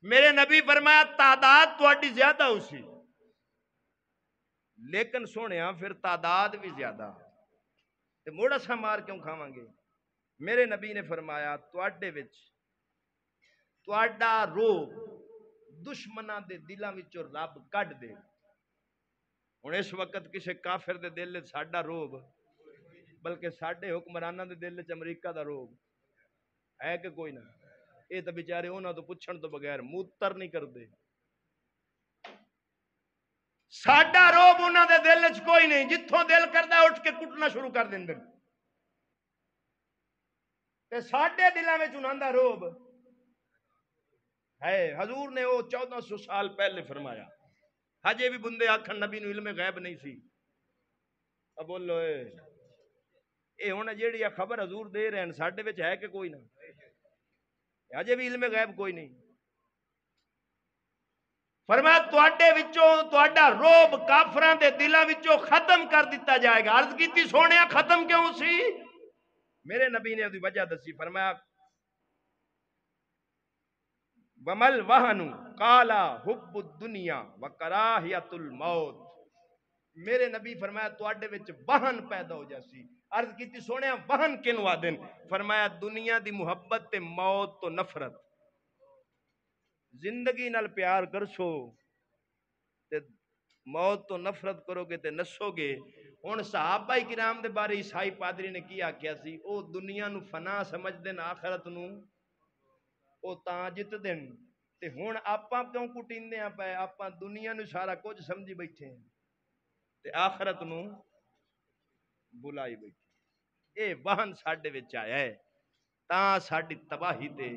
میرے نبی فرمایا تعداد تواڈی زیادہ ہو سی لیکن سونیا پھر تعداد بھی زیادہ تے موڑ اساں مار کیوں کھاواں گے میرے نبی نے فرمایا تواڈے وچ تواڈا روب دشمناں دے دلاں وچوں رب کڈ دے ہن اس وقت کسے کافر دے دل وچ ساڈا روب بلکہ ساڈے حکمراناں دے دل وچ امریکہ دا روب ہے کہ کوئی نہ اے تے بیچارے انہاں تو پچھن تو بغیر موتر نہیں کردے ساڈا روب انہاں دے دل وچ کوئی نہیں جتھوں دل کردا اٹھ کے کٹنا شروع کر دیندے تے ساڈے دلاں وچ انہاں دا روب ہے حضور نے وہ 1400 سال پہلے فرمایا ہجے بھی بندے آکھن نبی نو علم غیب نہیں سی اب بولو اے ہن جیڑی خبر حضور دے رہے ہیں ساڈے وچ ہے کہ کوئی نہ ہجے بھی علم غیب کوئی نہیں فرمایا تواڈے وچوں تواڈا روب کافراں دے دلاں وچوں ختم کر دیتا جائے گا عرض کیتی سونیا ختم کیوں سی میرے نبی نے دی وجہ دسی فرمایا ومل وہن قالا حب الدنیا وکراہیت الموت میرے نبی فرمایا تواڈے وچ وہن پیدا ہو جاسی عرض کیتی سونیا وہن کینو آدن فرمایا دنیا دی محبت تے موت تو نفرت زندگی نال پیار کرسو تے موت تو نفرت کرو گے تے نسو گے ہن صحابہ کرام دے بارے عیسائی پادری نے کی آکھیا سی او دنیا نو فنا سمجھ دین آخرت نو او تاں جت دین تے ہن آپاں کیوں کٹیندے ہیں پے آپاں دنیا نو سارا کچھ سمجھی بیٹھے ہیں تے آخرت نو بلائی بیٹھے اے وہن ساڈے وچ آیا ہے تاں ساڈی تباہی تے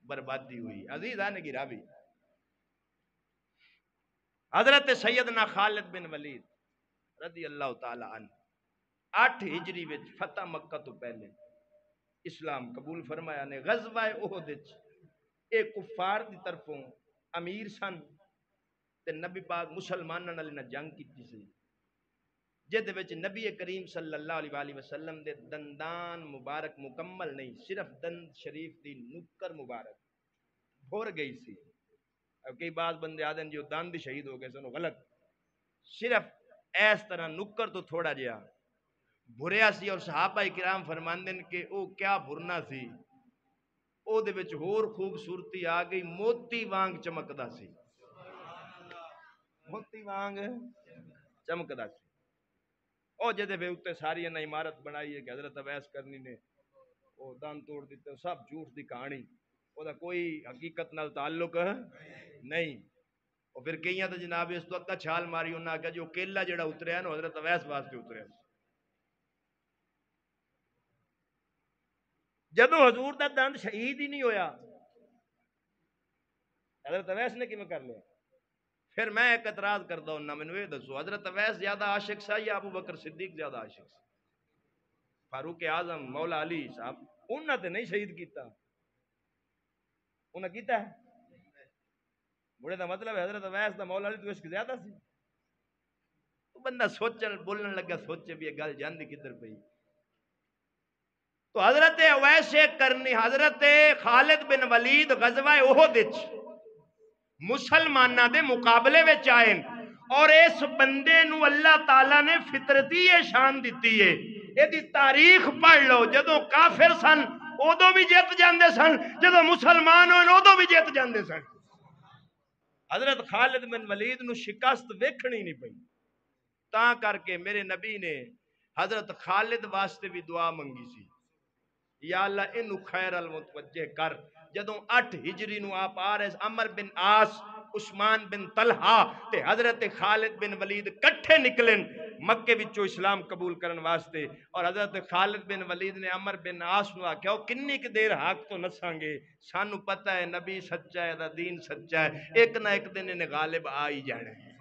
بربادی ہوئی عزیزان گرامی حضرت سیدنا خالد بن ولید رضی اللہ تعالی عنہ 8 ہجری وچ فتح مکہ تو پہلے اسلام قبول فرمایا نے غزوہ احد وچ اے کفار دی طرفوں امیر سن تے نبی پاک مسلماناں نال نہ جنگ کیتی سی جد وچ نبی کریم صلی اللہ علیہ وآلہ وسلم دے دندان مبارک مکمل نہیں صرف دند شریف دی نکر مبارک بھور گئی سی. اب کئی بعض بندے آدھے جو دند شہید ہو گئے سنو غلط, صرف اس طرح نکر تو تھوڑا جہا بھریا سی اور صحابہ کرام فرماندے نے کہ او کیا بھرنا سی او دے وچ ہور خوبصورتی آ گئی موتی وانگ چمکدا سی موتی وانگ چمکدا سی. او جدے پہ اتنے ساری انہیں عمارت بنائی ہے کہ حضرت اویس کرنی نے وہ دان توڑ دیتے سب جھوٹ دی کہانی وہ دا کوئی حقیقت نال تعلق نہیں. اور پھر کئیاں تو جناب اس وقت چھال ماری انہاں کہ جو کیلا جڑا اتریا نا حضرت اویس واسطے اتریا. جدوں حضور دا دند شہید ہی نہیں ہویا حضرت اویس نے کیوں کر لیا؟ پھر میں ایک اعتراض کرتا ہوں نا میں نے دسو حضرت اویس زیادہ عاشق سا یا ابو بکر صدیق زیادہ عاشق سا؟ فاروق اعظم مولا علی صاحب انہاں تے نہیں شہید کیتا, انہاں کیتا ہے بڑے دا مطلب ہے حضرت اویس دا مولا علی تو عشق زیادہ سی. تو بندہ سوچن بولن لگا سوچے بھی یہ گل جاندی کدھر پئی. تو حضرت اویس کرنی حضرت خالد بن ولید غزوہ احد وچ مسلمانہ دے مقابلے وچ آئے اور اس بندے نو اللہ تعالیٰ نے فطرتی شان دیتی ہے. یہ دی تاریخ پڑھ لو, جدوں کافر سن ادو بھی جیت جاندے سن, جدوں مسلمان ہوئے ادو بھی جیت جاندے سن. حضرت خالد بن ولید نو شکست ویکھنی نہیں پئی. تاں کر کے میرے نبی نے حضرت خالد واسطے بھی دعا منگی سی, یا اللہ انو خیر المتوجہ کر. جدوں 8 ہجری نو آپ آ رہے عمر بن عاص عثمان بن طلحہ تے حضرت خالد بن ولید کٹھے نکلن مکے وچوں اسلام قبول کرن واسطے, اور حضرت خالد بن ولید نے عمر بن عاص نو آکھیا کنی کی دیر حق تو نساں گے, سانو پتہ ہے نبی سچا ہے دا دین سچا ہے, ایک نہ ایک دن انہیں غالب آ ہی جانا ہے.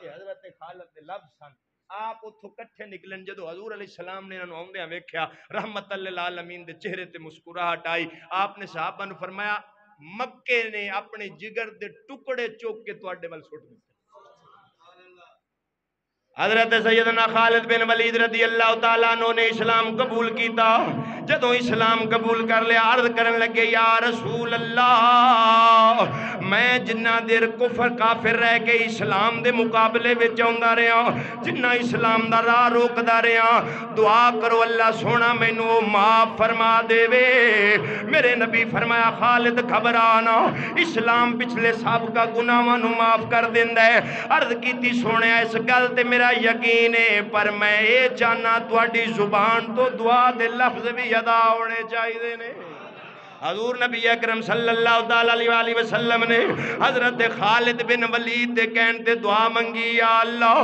یہ حضرت خالد دے لفظ سن. آپ اتھو کٹھے نکلن جدو حضور علیہ السلام نے انہوں آمدیاں ویکھیا رحمت للعالمین دے چہرے تے مسکراہٹ آئی. آپ نے صحابہ نے فرمایا مکے نے اپنے جگر دے ٹکڑے چوک کے تواڈے ول سٹ دیتے. حضرت سیدنا خالد بن ولید رضی اللہ تعالیٰ عنہ نے اسلام قبول کیتا. جدوں اسلام قبول کر لیا عرض کرن لگے یا رسول اللہ میں جنہ دیر کفر کافر رہ کے اسلام دے مقابلے وچ آوندا رہیا, جنہ اسلام دا راہ روکدا رہیا, دعا کرو اللہ سونا مینوں معاف فرما دے وے. میرے نبی فرمایا خالد گھبرانا, اسلام پچھلے سابقہ گناہاں نوں معاف کر دیندا ہے. عرض کیتی سونے اس گل تے میرا یقین ہے, پر میں اے چاہنا تواڈی زبان تو دعا دے لفظ بھی ادا ہونے چاہیے نے. حضور نبی اکرم صلی اللہ علیہ وآلہ وسلم نے حضرت خالد بن ولید دے کہن تے دعا منگی, یا اللہ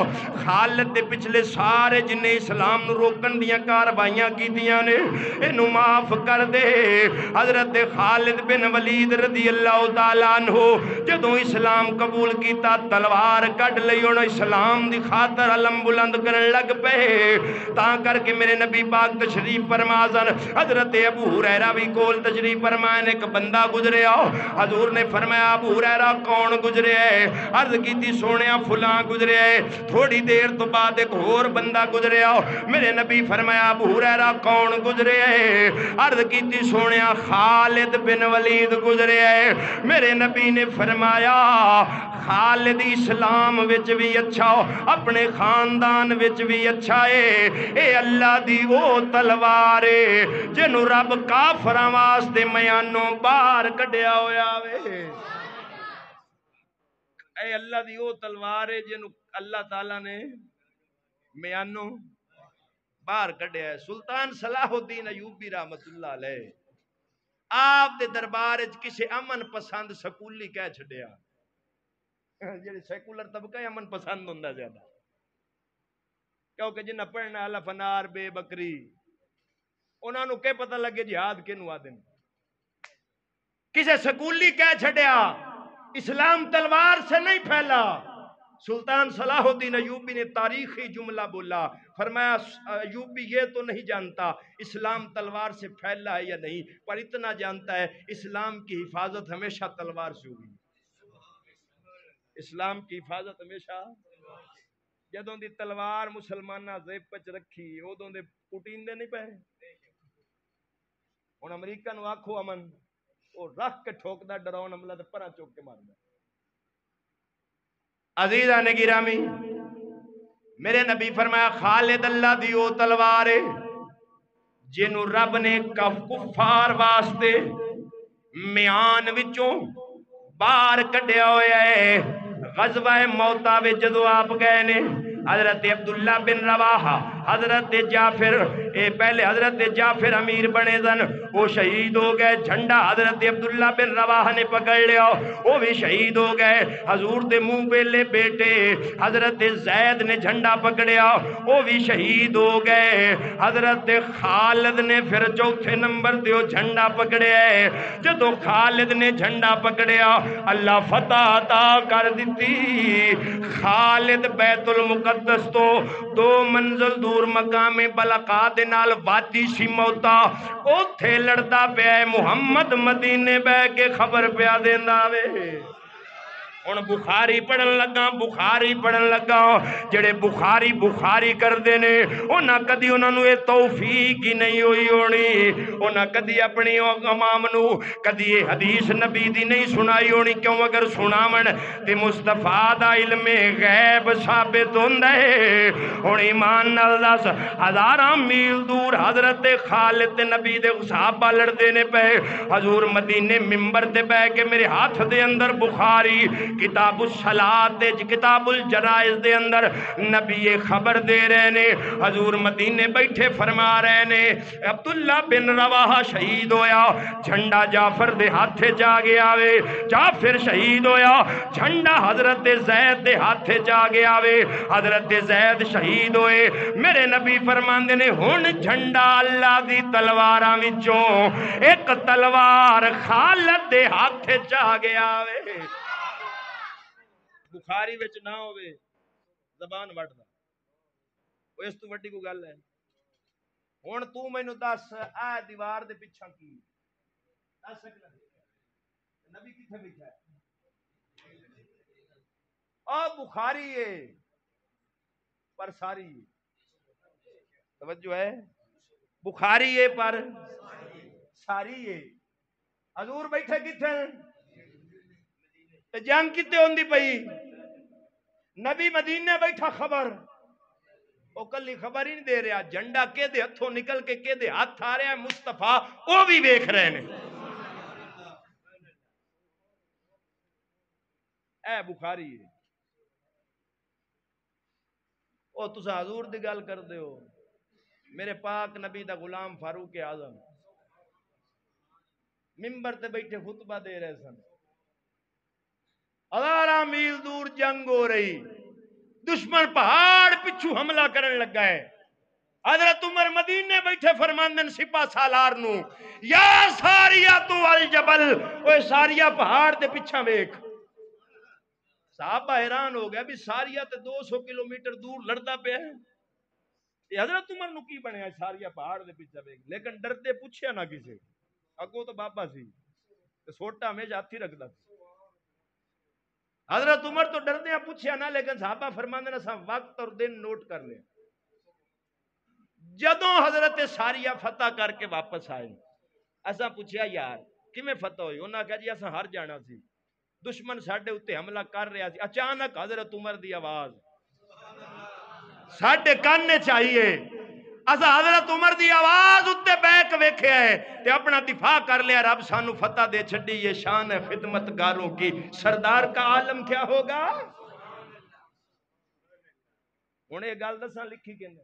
خالد دے پچھلے سارے جنہیں اسلام نو روکن دیاں کاروائیاں کی دیاں نے انہوں معاف کر دے. حضرت خالد بن ولید رضی اللہ تعالیٰ عنہ جدوں اسلام قبول کیتا تلوار کڈ لئی انہوں اسلام دی خاطر علم بلند کرن لگ پے. تاں کر کے میرے نبی پاک تشریف فرما سن. حضرت ابو ہریرہ بھی کول تشریف فرمائے ایک بندہ گزرے آؤ. حضور نے فرمایا ابو ہریرہ کون گزرے ہے؟ عرض کی تھی سونیا فلاں گزرے ہے. تھوڑی دیر تو بعد ایک اور بندہ گزرے آؤ. میرے نبی فرمایا ابو ہریرہ کون گزرے ہے؟ عرض کی تھی سونیا خالد بن ولید گزرے ہے. میرے نبی نے فرمایا خالد اسلام وچ بھی اچھا ہو, اپنے خاندان وچ بھی اچھا ہے. اے اللہ دی او تلوار ہے جنوں رب کافراں واسطے میانوں باہر کڈیا ہویا وے. اے اللہ دی او تلوار ہے جنوں اللہ تعالیٰ نے میانوں باہر کڈیا ہے. سلطان صلاح الدین ایوبی رحمت اللہ علیہ آپ دے دربار وچ کسے امن پسند سکولی کہہ چھڈیا. جڑے سیکولر طبقہ امن پسند ہوندا زیادہ, کیونکہ جنہ پڑھنا الف انار بے بکری انہاں نو کہ پتہ لگے جہاد کینوں آدن. کسے سکولی کہہ چھڈیا اسلام تلوار سے نہیں پھیلا, سلطان صلاح الدین ایوبی نے تاریخی جملہ بولا، فرمایا ایوبی یہ تو نہیں جانتا اسلام تلوار سے پھیلا ہے یا نہیں، پر اتنا جانتا ہے اسلام کی حفاظت ہمیشہ تلوار سے ہوئی، اسلام کی حفاظت ہمیشہ جدوں دی تلوار مسلمانہ زیب پچ رکھی ادوں دے پٹیندے نہیں پے۔ ہن امریکہ نو آکھو امن، وہ رکھ کے ٹھوکدا ڈراؤن عملہ تے پرا چوک کے ماردا۔ عزیزان گرامی، میرے نبی فرمایا خالد اللہ دی او تلوار ہے جنوں رب نے کفار واسطے میان وچوں باہر کڈیا ہویا ہے۔ غزوہ موتا وچ جدوں آپ گئے نے حضرت عبداللہ بن رواحہ، حضرت جعفر، پہلے حضرت جعفر امیر بنے دن، وہ شہید ہو گئے، جھنڈا حضرت عبداللہ بن رواحہ نے پکڑ لیا، وہ بھی شہید ہو گئے۔ حضور دے منہ پہلے بیٹے حضرت زید نے جھنڈا پکڑیا، وہ بھی شہید ہو گئے۔ حضرت خالد نے پھر چوتھے نمبر دیو جھنڈا پکڑیا ہے۔ جدو خالد نے جھنڈا پکڑیا اللہ فتح عطا کر دیتی۔ خالد بیت المقدس تو 2 منزل دور مقام بلقاء دے نال وادی سی موتا، اوتھے لڑدا پیا محمد مدینے بہ کے خبر پیا دیندا وے۔ ہن بخاری پڑھن لگا جڑے بخاری کردے نے انہاں کدی انہاں نو اے توفیق ہی نہیں ہوئی ہونی، انہاں کدی اپنی عوام نو کدی اے حدیث نبی دی نہیں سنائی ہونی، کیوں اگر سناون تے مصطفیٰ دا علم غیب ثابت ہوندا ہے۔ ہن ایمان نال دس ہزاراں میل دور حضرت خالد نبی دے صحابہ لڑدے نے پے، حضور مدینے ممبر تے بیٹھ کے میرے ہاتھ دے اندر بخاری کتاب الصلاۃ کتاب الجنائز دے اندر نبی خبر دے رہے نے، حضور مدینے بیٹھے فرما رہے نے عبداللہ بن رواحہ شہید ہویا، جھنڈا جعفر دے ہاتھے جا گیا وے، جعفر شہید ہویا، جھنڈا حضرت زید دے ہاتھے جا گیا وے، حضرت زید شہید ہوئے۔ میرے نبی فرماندے نے ہن جھنڈا اللہ دی تلواراں وچوں ایک تلوار خالد دے ہاتھے جا گیا وے۔ بخاری وچ نہ ہوئے زبان وڈدا، وہ اس تو وڈی کو گل ہے۔ ہن تو مینوں دس اے دیوار دے پیچھے کی دس سکنا نبی کتھے بیٹھا ہے؟ بخاری ہے پر ساری ہے، توجہ ہے، بخاری ہے پر ساری ہے۔ حضور بیٹھے کتھے تے جنگ کتے ہوندی پئی، نبی مدینے بیٹھا خبر، او کلی خبر ہی نہیں دے رہا، جھنڈا کے دے ہتھوں نکل کے دے ہاتھ آ رہا ہے مصطفیٰ وہ بھی ویکھ رہے نے۔ اے بخاری ہے، او تسا حضور دی گل کر دے ہو، میرے پاک نبی دا غلام فاروق اعظم ممبر تے بیٹھے خطبہ دے رہے سن، ہزاراں میل دور جنگ ہو رہی، دشمن پہاڑ پچھو حملہ کرن لگا ہے، حضرت عمر مدینے بیٹھے فرماندن سپاہ سالار نو یا ساریہ تو الجبل، اوے ساریہ پہاڑ دے پیچھے ویکھ۔ صحابہ حیران ہو گیا بھی ساریہ تے 200 کلومیٹر دور لڑدا پیا ہے، یہ حضرت عمر نو کی بنیا ساریہ پہاڑ دے پیچھے ویکھ، لیکن ڈردے پوچھیا نہ کسے، اگوں تو بابا سی تے سوٹا ہمیشہ ہاتھی رکھدا سی۔ حضرت عمر تو ڈردے پوچھیا نہ، لیکن صحابہ فرماندے نے اساں وقت اور دن نوٹ کر لیا۔ جدوں حضرت ساریہ فتح کر کے واپس آئے، اساں پوچھیا یار کیویں فتح ہوئی؟ انہاں کہا جی اساں ہر جانا سی، دشمن ساڈے اوتے حملہ کر رہا سی، اچانک حضرت عمر دی آواز ساڈے کان چاہیے، اساں حضرت عمر دی آواز اتے بیٹھ ویکھیا ہے تے اپنا دفاع کر لیا، رب سانو فتح دے چھڈی، یہ شان ہے خدمت گاروں کی، سردار کا عالم کیا ہوگا؟ ہن یہ گل دساں لکھی کینے،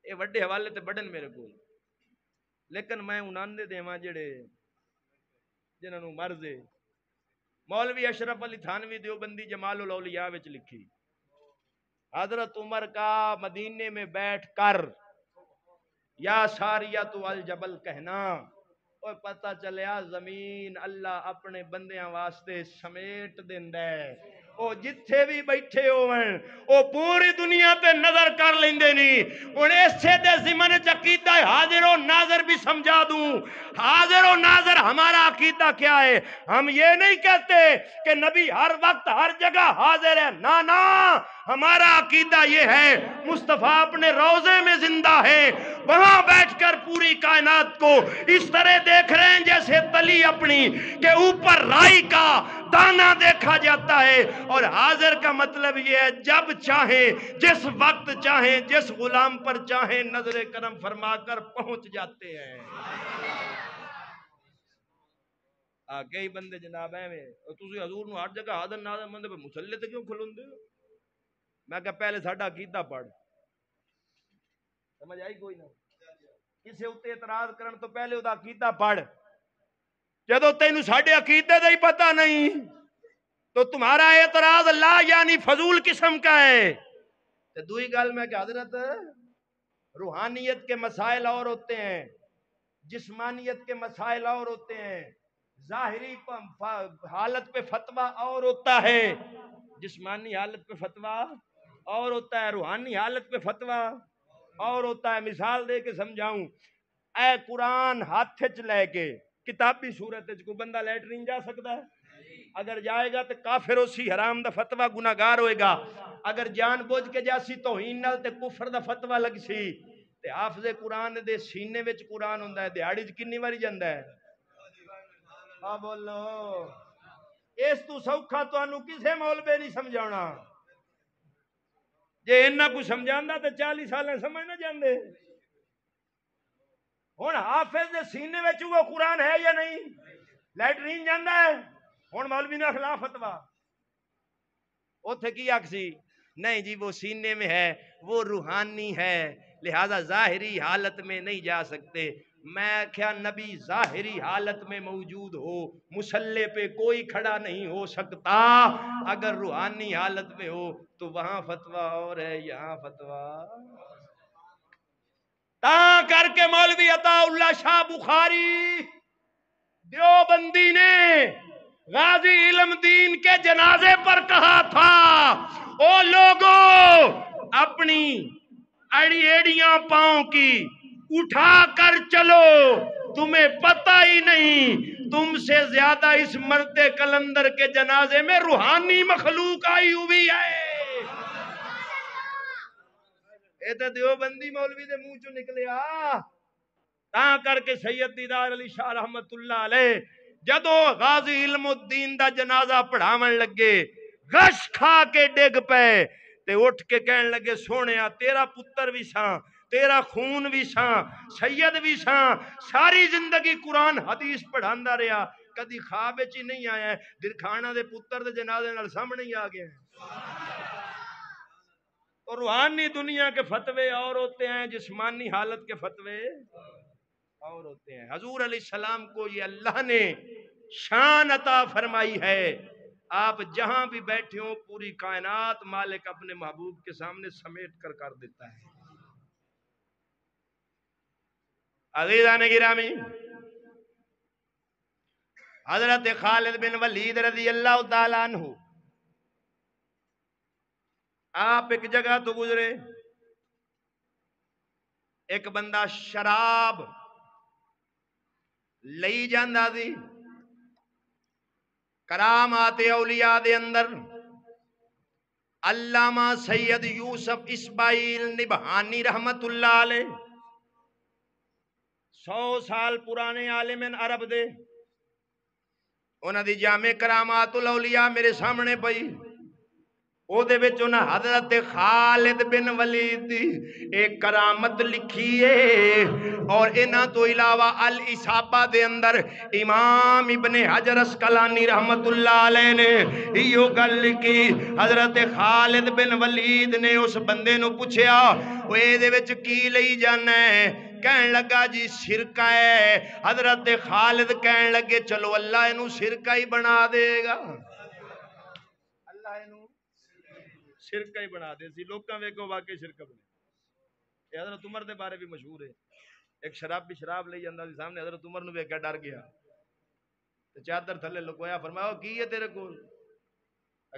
یہ وڈے حوالے تے بڑن میرے کو، لیکن میں انہاں دے دیواں جڑے جنہاں نوں مرض ہے۔ مولوی اشرف علی تھانوی دیوبندی جمال الاولیاء وچ لکھی، حضرت عمر کا مدینے میں بیٹھ کر یا ساریہ تو الجبل کہنا، اور پتہ چلیا زمین اللہ اپنے بندیاں واسطے سمیٹ دیندا ہے، او جتھے بھی بیٹھے ہوئن او پوری دنیا تے نظر کر لیندے نہیں ہن اسے دے ضمن عقیدہ حاضر و ناظر بھی سمجھا دوں حاضر و ناظر ہمارا عقیدہ کیا ہے ہم یہ نہیں کہتے کہ نبی ہر وقت ہر جگہ حاضر ہے نا ہمارا عقیدہ یہ ہے مصطفیٰ اپنے روضے میں زندہ ہے وہاں بیٹھ کر پوری کائنات کو اس طرح دیکھ رہے ہیں جیسے تلی اپنی کہ اوپر رائی کا دانا دیکھا جاتا ہے اور حاضر کا مطلب یہ ہے جب چاہیں جس وقت چاہیں جس غلام پر چاہیں نظر کرم فرما کر پہنچ جاتے ہیں کئی بندے جناب ہیں تسی حضور نو ہر جگہ حاضر ناظر مندے پہ مسلے تے کیوں کھلوندے ہو میں کہا پہلے ساڈا عقیدہ پڑھ سمجھ آئی کوئی نہ کسے اتے اعتراض کرن تو پہلے دا عقیدہ پڑھ جدو تینوں ساڈے عقیدے دا ہی پتہ نہیں تو تمہارا اعتراض لا یعنی فضول قسم کا ہے تو دوئی گل میں کہ حضرت روحانیت کے مسائل اور ہوتے ہیں جسمانیت کے مسائل اور ہوتے ہیں ظاہری حالت پہ فتویٰ اور ہوتا ہے جسمانی حالت پہ فتویٰ اور ہوتا ہے روحانی حالت پہ فتویٰ اور ہوتا ہے مثال دے کے سمجھاؤں اے قرآن ہاتھ چ لے کے کتابی صورت کو بندہ لیٹرین جا سکتا ہے اگر جائے گا تو کافر اسی حرام دا فتویٰ گناہگار ہوئے گا اگر جان بوجھ کے جاسی توہین نال تے کفر دا فتویٰ لگ سی تے حافظ قرآن دے سینے وچ قرآن ہوندا ہے دیہاڑی وچ کنی واری جاندا ہے بولو اس تو سوکھا تانوں کسے مولوی نہیں سمجھانا جے انہاں کو سمجھاندا تے 40 سال سمجھ نہ جاندے ہن حافظ دے سینے وچ وہ قرآن ہے یا نہیں لیٹرین جاندا ہے ہن مولوی نے خلاف فتویٰ اوتھے کی آکسی نہیں جی وہ سینے میں ہے وہ روحانی ہے لہذا ظاہری حالت میں نہیں جا سکتے میں کیا نبی ظاہری حالت میں موجود ہو مسلح پہ کوئی کھڑا نہیں ہو سکتا اگر روحانی حالت میں ہو تو وہاں فتویٰ اور ہے یہاں فتویٰ تا کر کے مولوی عطا اللہ شاہ بخاری دیوبندی نے غازی علم دین کے جنازے پر کہا تھا او لوگوں اپنی ایڑیاں پاؤں کی اٹھا کر چلو تمہیں پتہ ہی نہیں تم سے زیادہ اس مرد کلندر کے جنازے میں روحانی مخلوق آئی ہوئی ہے اے تے دیوبندی مولوی دے منہ چوں نکلیا تا کر کے سید دیدار علی شاہ رحمت اللہ علیہ جدو غازی علم الدین دا جنازہ پڑھاون لگے غش کھا کے ڈگ پے تے اٹھ کے کہن لگے سونیا تیرا پتر بھی ساں تیرا خون بھی ساں سید بھی ساں ساری زندگی قرآن حدیث پڑھاندا رہیا کدی خواب وچ ہی نہیں آیا درکھانا دے پتر دے جنازے نال سامنے ہی آ گیا تو روحانی دنیا کے فتوے اور ہوتے ہیں جسمانی حالت کے فتوے اور ہوتے ہیں حضور علیہ السلام کو یہ اللہ نے شان عطا فرمائی ہے آپ جہاں بھی بیٹھے ہوں پوری کائنات مالک اپنے محبوب کے سامنے سمیٹ کر دیتا ہے عزیزان گرامی حضرت خالد بن ولید رضی اللہ تعالیٰ عنہ آپ ایک جگہ تو گزرے ایک بندہ شراب لئی جاندہ دی کرامات اولیاء دے اندر علامہ سید یوسف اسماعیل نبہانی رحمت اللہ علیہ 100 سال پرانے عالم عرب دے انہاں دی جامع کرامات الاولیاء میرے سامنے پئی او دے وچ انہاں حضرت خالد بن ولید دی ایک کرامت لکھی ہے اور انہاں تو علاوہ الاصابہ دے اندر امام ابن حجر اسقلانی رحمت اللہ علیہ نے یہ گل لکھی حضرت خالد بن ولید نے اس بندے نو پوچھیا او اے دے وچ کی لئی جانا ہے کہن لگا جی شرکہ ہے حضرت خالد کہن لگے چلو اللہ انہوں شرکہ ہی بنا دے گا اللہ انہوں شرکہ ہی بنا دے سی لوگاں ویکھو واقعی شرکہ بنے حضرت عمر دے بارے بھی مشہور ہے ایک شراب بھی شراب لے جاندہ سی سامنے حضرت عمر نو ویکھ کے ڈر گیا چادر تھلے لکویا فرمایا کی ہے تیرے کو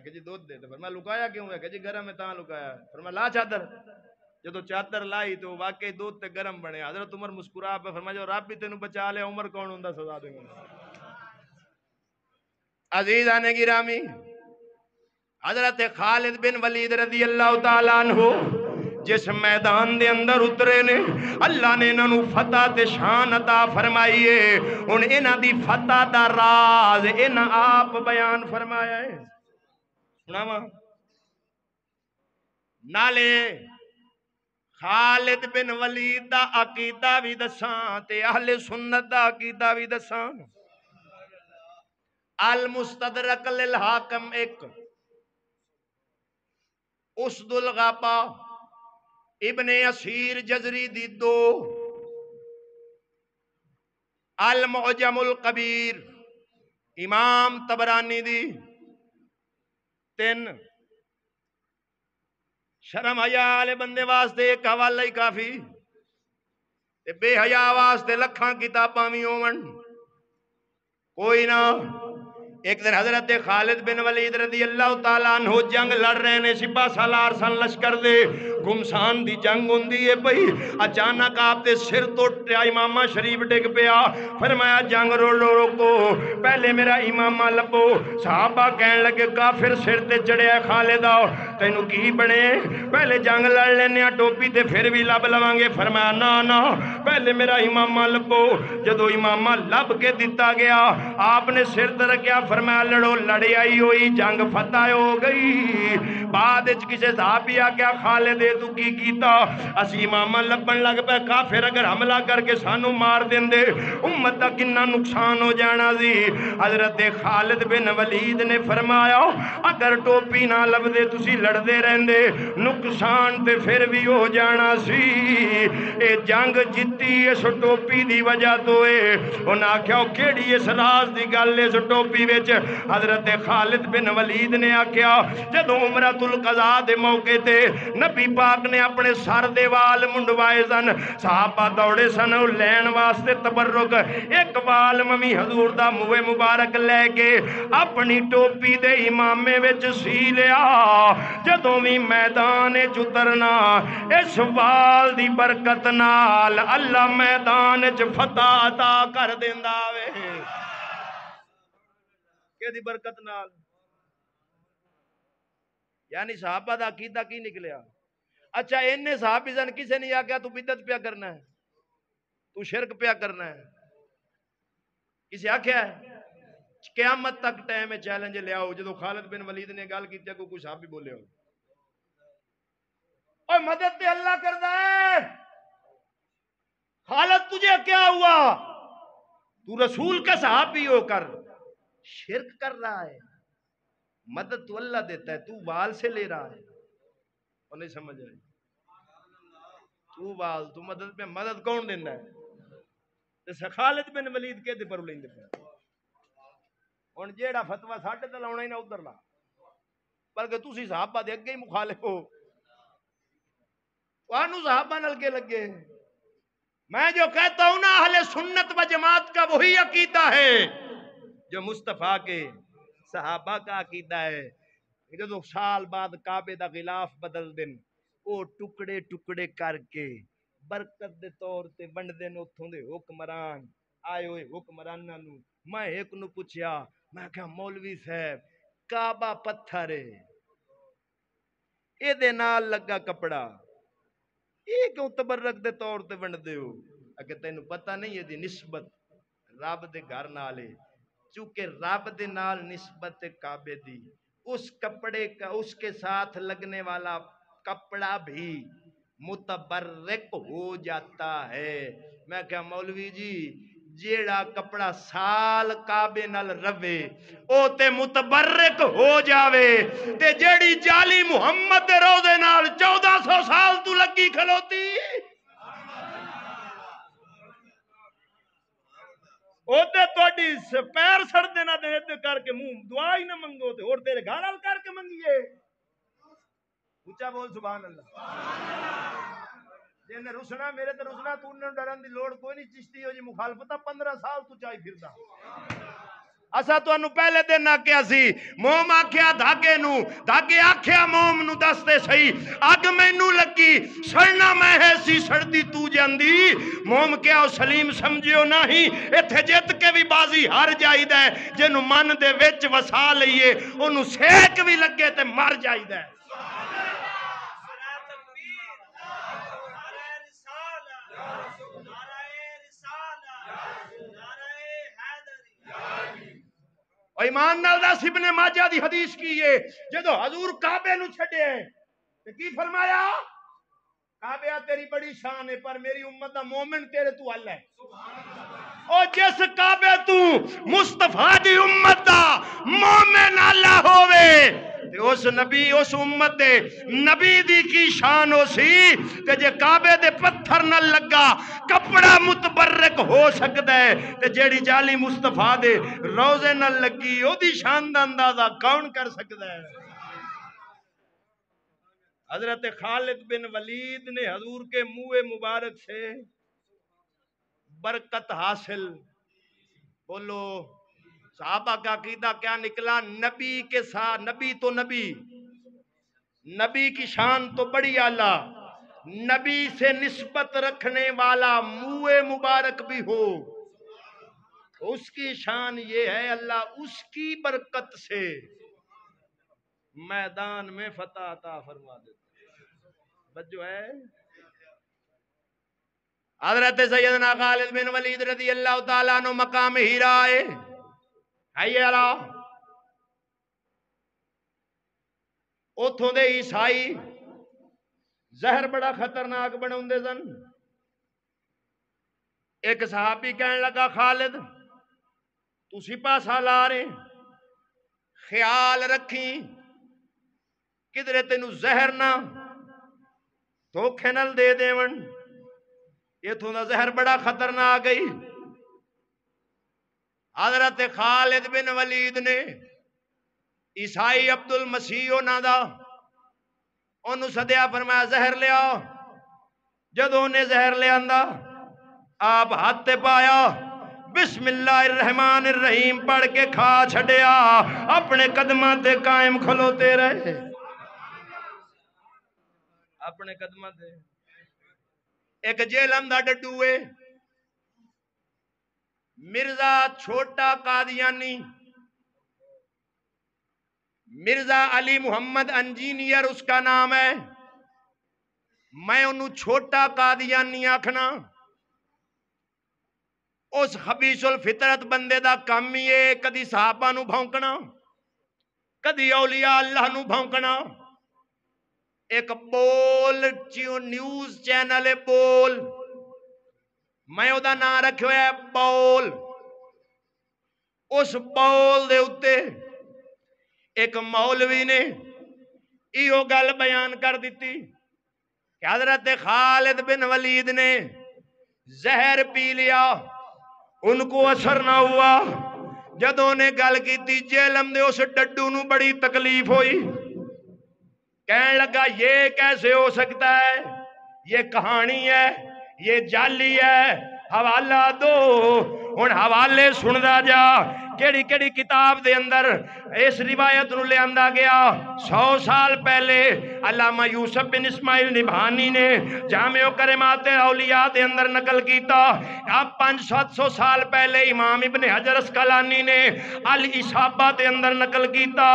کہ جی دودھ دے دے، فرمایا لکایا کیوں ہے؟ کہ جی گرم ہے تاں لکایا۔ فرمایا لا چادر، جدو چادر لائی تو واقعی دودھ تے گرم بنے۔ حضرت عمر مسکرا پہ فرمایا جو رب بھی تینوں بچا لے، عمر کون ہوندا سزا دے گا۔ عزیزان گرامی، حضرت خالد بن ولید رضی اللہ تعالیٰ عنہ جس میدان دے اندر اترے نے، اللہ نے انہاں نو فتح تے شان عطا فرمائیے۔ ہن انہاں دی فتح دا راز انہاں آپ بیان فرمایا ہے، سناواں نالے خالد بن ولید دا عقیدہ بھی دساں تے اہل سنت دا عقیدہ بھی دساں۔ المستدرک للحاکم ایک، اسد الغابہ ابن اسیر جزری دی دو، المعجم القبیر امام طبرانی دی تین، شرم حیا والے بندے واسطے ایک حوالہ ہی کافی، تے بے حیا واسطے لکھاں کتاباں وی ہون کوئی نہ۔ ایک دن حضرت خالد بن ولید رضی اللہ تعالیٰ عنہ جنگ لڑ رہے نے، سپاہ سالار سن لشکر دے، گمسان دی جنگ ہوندی ہے پئی، اچانک آپ دے سر توٹیا، امامہ شریف ڈگ پیا، فرمایا جنگ روکو، پہلے میرا امامہ لبو۔ صحابہ کہن لگے کافر سر تے چڑھیا ہے خالدہ، تینوں کی بنے؟ پہلے جنگ لڑ لینے ٹوپی تے پھر بھی لب لواں گے۔ فرمایا نا پہلے میرا امامہ لبو۔ جدو امامہ لب کے دیتا گیا، آپ نے سر تے رکھیا، فرمایا لڑو، لڑی آئی ہوئی، جنگ فتح ہو گئی۔ بعد کسے صحابی آگیا خالد تو کی کیتا؟ اسی امامہ لبن لگ پہ، کافر اگر حملہ کر کے سانو مار دیں دے امت دا کنا نقصان ہو جانا سی۔ حضرت خالد بن ولید نے فرمایا اگر ٹوپی نہ لب دے تسی لڑ دے رہندے، نقصان تے پھر بھی ہو جانا سی۔ اے جنگ جتی اس ٹوپی دی وجہ تو ہے۔ انہاں آکھیا کیڑی اس راز دی گل اس ٹوپی وچ؟ حضرت خالد بن ولید نے آکھیا جدو عمرۃ القضاء دے موقع تے نبی پاک نے اپنے سر دے وال منڈوائے سن، صحابہ دوڑے سن لین واسطے تبرک، ایک وال ممی حضور دا منہ مبارک لے کے اپنی ٹوپی دے امامے وچ سی لیا۔ جدوں بھی میدان اترنا اس وال دی برکت نال اللہ میدان چ فتح عطا کر دیندا وے۔ کہ دی برکت نال، یعنی صحابہ دا عقیدہ کی نکلیا؟ اچھا انہیں صحابی زن کسے نہیں آگیا تو بدعت پیا کرنا ہے، تو شرک پیا کرنا ہے؟ کسے آکھیا ہے؟ قیامت تک ٹائم چیلنج لے آؤ جدو خالد بن ولید نے گال کی کوئی صحابی بولے ہو اور مدد تے اللہ کردا ہے۔ خالد تجھے کیا ہوا؟ تو رسول کا صحابی ہو کر شرک کر رہا ہے، مدد تو اللہ دیتا ہے، تو وال سے لے رہا ہے۔ اور نہیں سمجھ رہے، تو وال تو مدد پہ مدد کون دینا ہے؟ خالد بن ولید کے دے پر لیں دے پہ ہن جیڑا فتوی ساڈے تے لاونا ہی نہ ادھر لا، بلکہ تسی صحابہ دے اگے ہی مخالف ہو، وانو صحابہ نال کے لگے۔ میں جو کہتا ہوں نا اہل سنت و جماعت کا وہی عقیدہ ہے جو مصطفیٰ کے صحابہ کا عقیدہ ہے۔ جدو سال بعد کعبے دا غلاف بدل دن، او ٹکڑے ٹکڑے کر کے برکت دے طور تے ونڈ دن اتھوں دے حکمران آئے ہوئے حکمراناں نو۔ میں ایک نو پوچھیا، میں کہا مولوی صاحب کعبہ پتھر ہے، اے دے نال لگا کپڑا، اے کیوں تبرک دے طور تے ونڈ دے ہو؟ اگر تینوں پتہ نہیں ہے دی نسبت رب دے گھر نال ہے، چونکہ رب دے نال نسبت کعبے دی، اس کپڑے کا اس کے ساتھ لگنے والا کپڑا بھی متبرک ہو جاتا ہے۔ میں کہا مولوی جی جیڑا کپڑا سال کعبے نال روے او تے متبرک ہو جاوے، تے جیڑی جالی محمد دے روزے نال 1400 سال تو لگی کھلوتی او تے توڑی پیر سڑ دینا دے کر کے منہ دعا ہی نہ منگو تے اور تیرے گھر حال کر کے منگیے۔ اونچا بول سبحان اللہ۔ جینے رسنا میرے تے رسنا تو انہوں ڈرن دی لوڑ کوئی نہیں، چشتی ہو جی مخالفتہ 15 سال تو چاہی پھردا۔ اسا تانوں پہلے دن آکھیا سی موم آکھیا دھاگے نو، دھاگے آکھیا موم نو دستے سہی اگ مینوں لگی سڑنا میں ہے سی سڑدی تو جاندی موم کیا سلیم سمجھیو نہیں ایتھے جت کے بھی بازی ہار جائیدا ہے جنوں من دے وچ وسا لئیے اونوں سیک بھی لگے تے مر جائیدا ہے اور ایمان نال دس ابن ماجہ دی حدیث کی ہے جدو حضور کعبے نو چھڈے تے کی فرمایا کعبہ تیری بڑی شان ہے پر میری امت دا مومن تیرے تو اللہ ہے او جس کعبے تو مصطفیٰ دی امت دا مومن اللہ ہووے تے اس نبی اس امت دے نبی دی کی شان ہو سی تے جے کعبے دے پتھر نہ لگا کپڑا متبرک ہو سکتا ہے تے جیڑی جالی مصطفیٰ دے روزے نہ لگی او دی شان دا اندازہ کون کر سکتا ہے حضرت خالد بن ولید نے حضور کے منہ مبارک سے برکت حاصل بولو صحابہ کا عقیدہ کیا نکلا نبی کے ساتھ نبی تو نبی کی شان تو بڑی اعلیٰ نبی سے نسبت رکھنے والا منہ مبارک بھی ہو اس کی شان یہ ہے اللہ اس کی برکت سے میدان میں فتح عطا فرما دیتا بجو ہے حضرت سیدنا خالد بن ولید رضی اللہ تعالیٰ عنہ مقام ہیرا ہے اتھوں دے عیسائی زہر بڑا خطرناک بناؤندے سن ایک صحابی کہنے لگا خالد تو سپاہ سالار ہے خیال رکھی کدھرے تینوں زہر نہ دھوکھے نال دے دیون یہ تھوں دا زہر بڑا خطرناک گئی حضرت خالد بن ولید نے عیسائی عبد المسیح انہاں دا انہوں سدیا فرمایا زہر لیا جدوں نے زہر لیا اندہ آپ ہاتھ تے پایا بسم اللہ الرحمن الرحیم پڑھ کے کھا چھڑیا اپنے قدمہ تے قائم کھلوتے رہے اپنے قدمہ تے ایک جیلم دا ڈڈوے مرزا چھوٹا قادیانی مرزا علی محمد انجینئر اس کا نام ہے میں انہوں چھوٹا قادیانی آکھنا اس خبیث الفطرت بندے دا کام ہی ہے کدی صحابہ نو بھونکنا کدی اولیاء اللہ نو بھونکنا ایک بول نیوز چینل ہے بول میں او دا نام رکھو ہے بول اس بول دے اتے ایک مولوی نے ایو گل بیان کر دیتی کہ حضرت خالد بن ولید نے زہر پی لیا ان کو اثر نہ ہوا جدوں نے گل کی تھی جیلم دے اس ڈڈو نو بڑی تکلیف ہوئی کہنے لگا یہ کیسے ہو سکتا ہے یہ کہانی ہے یہ جعلی ہے حوالہ دو ان حوالے سندا جا کیڑی کیڑی کتاب دے اندر اس روایت نو لے آندا گیا 100 سال پہلے علامہ یوسف بن اسماعیل نبھانی نے جامع کلمات اولیاء دے اندر نقل کیتا اب 500 سال پہلے امام ابن حجر اسقلانی نے الاصابہ دے اندر نقل کیتا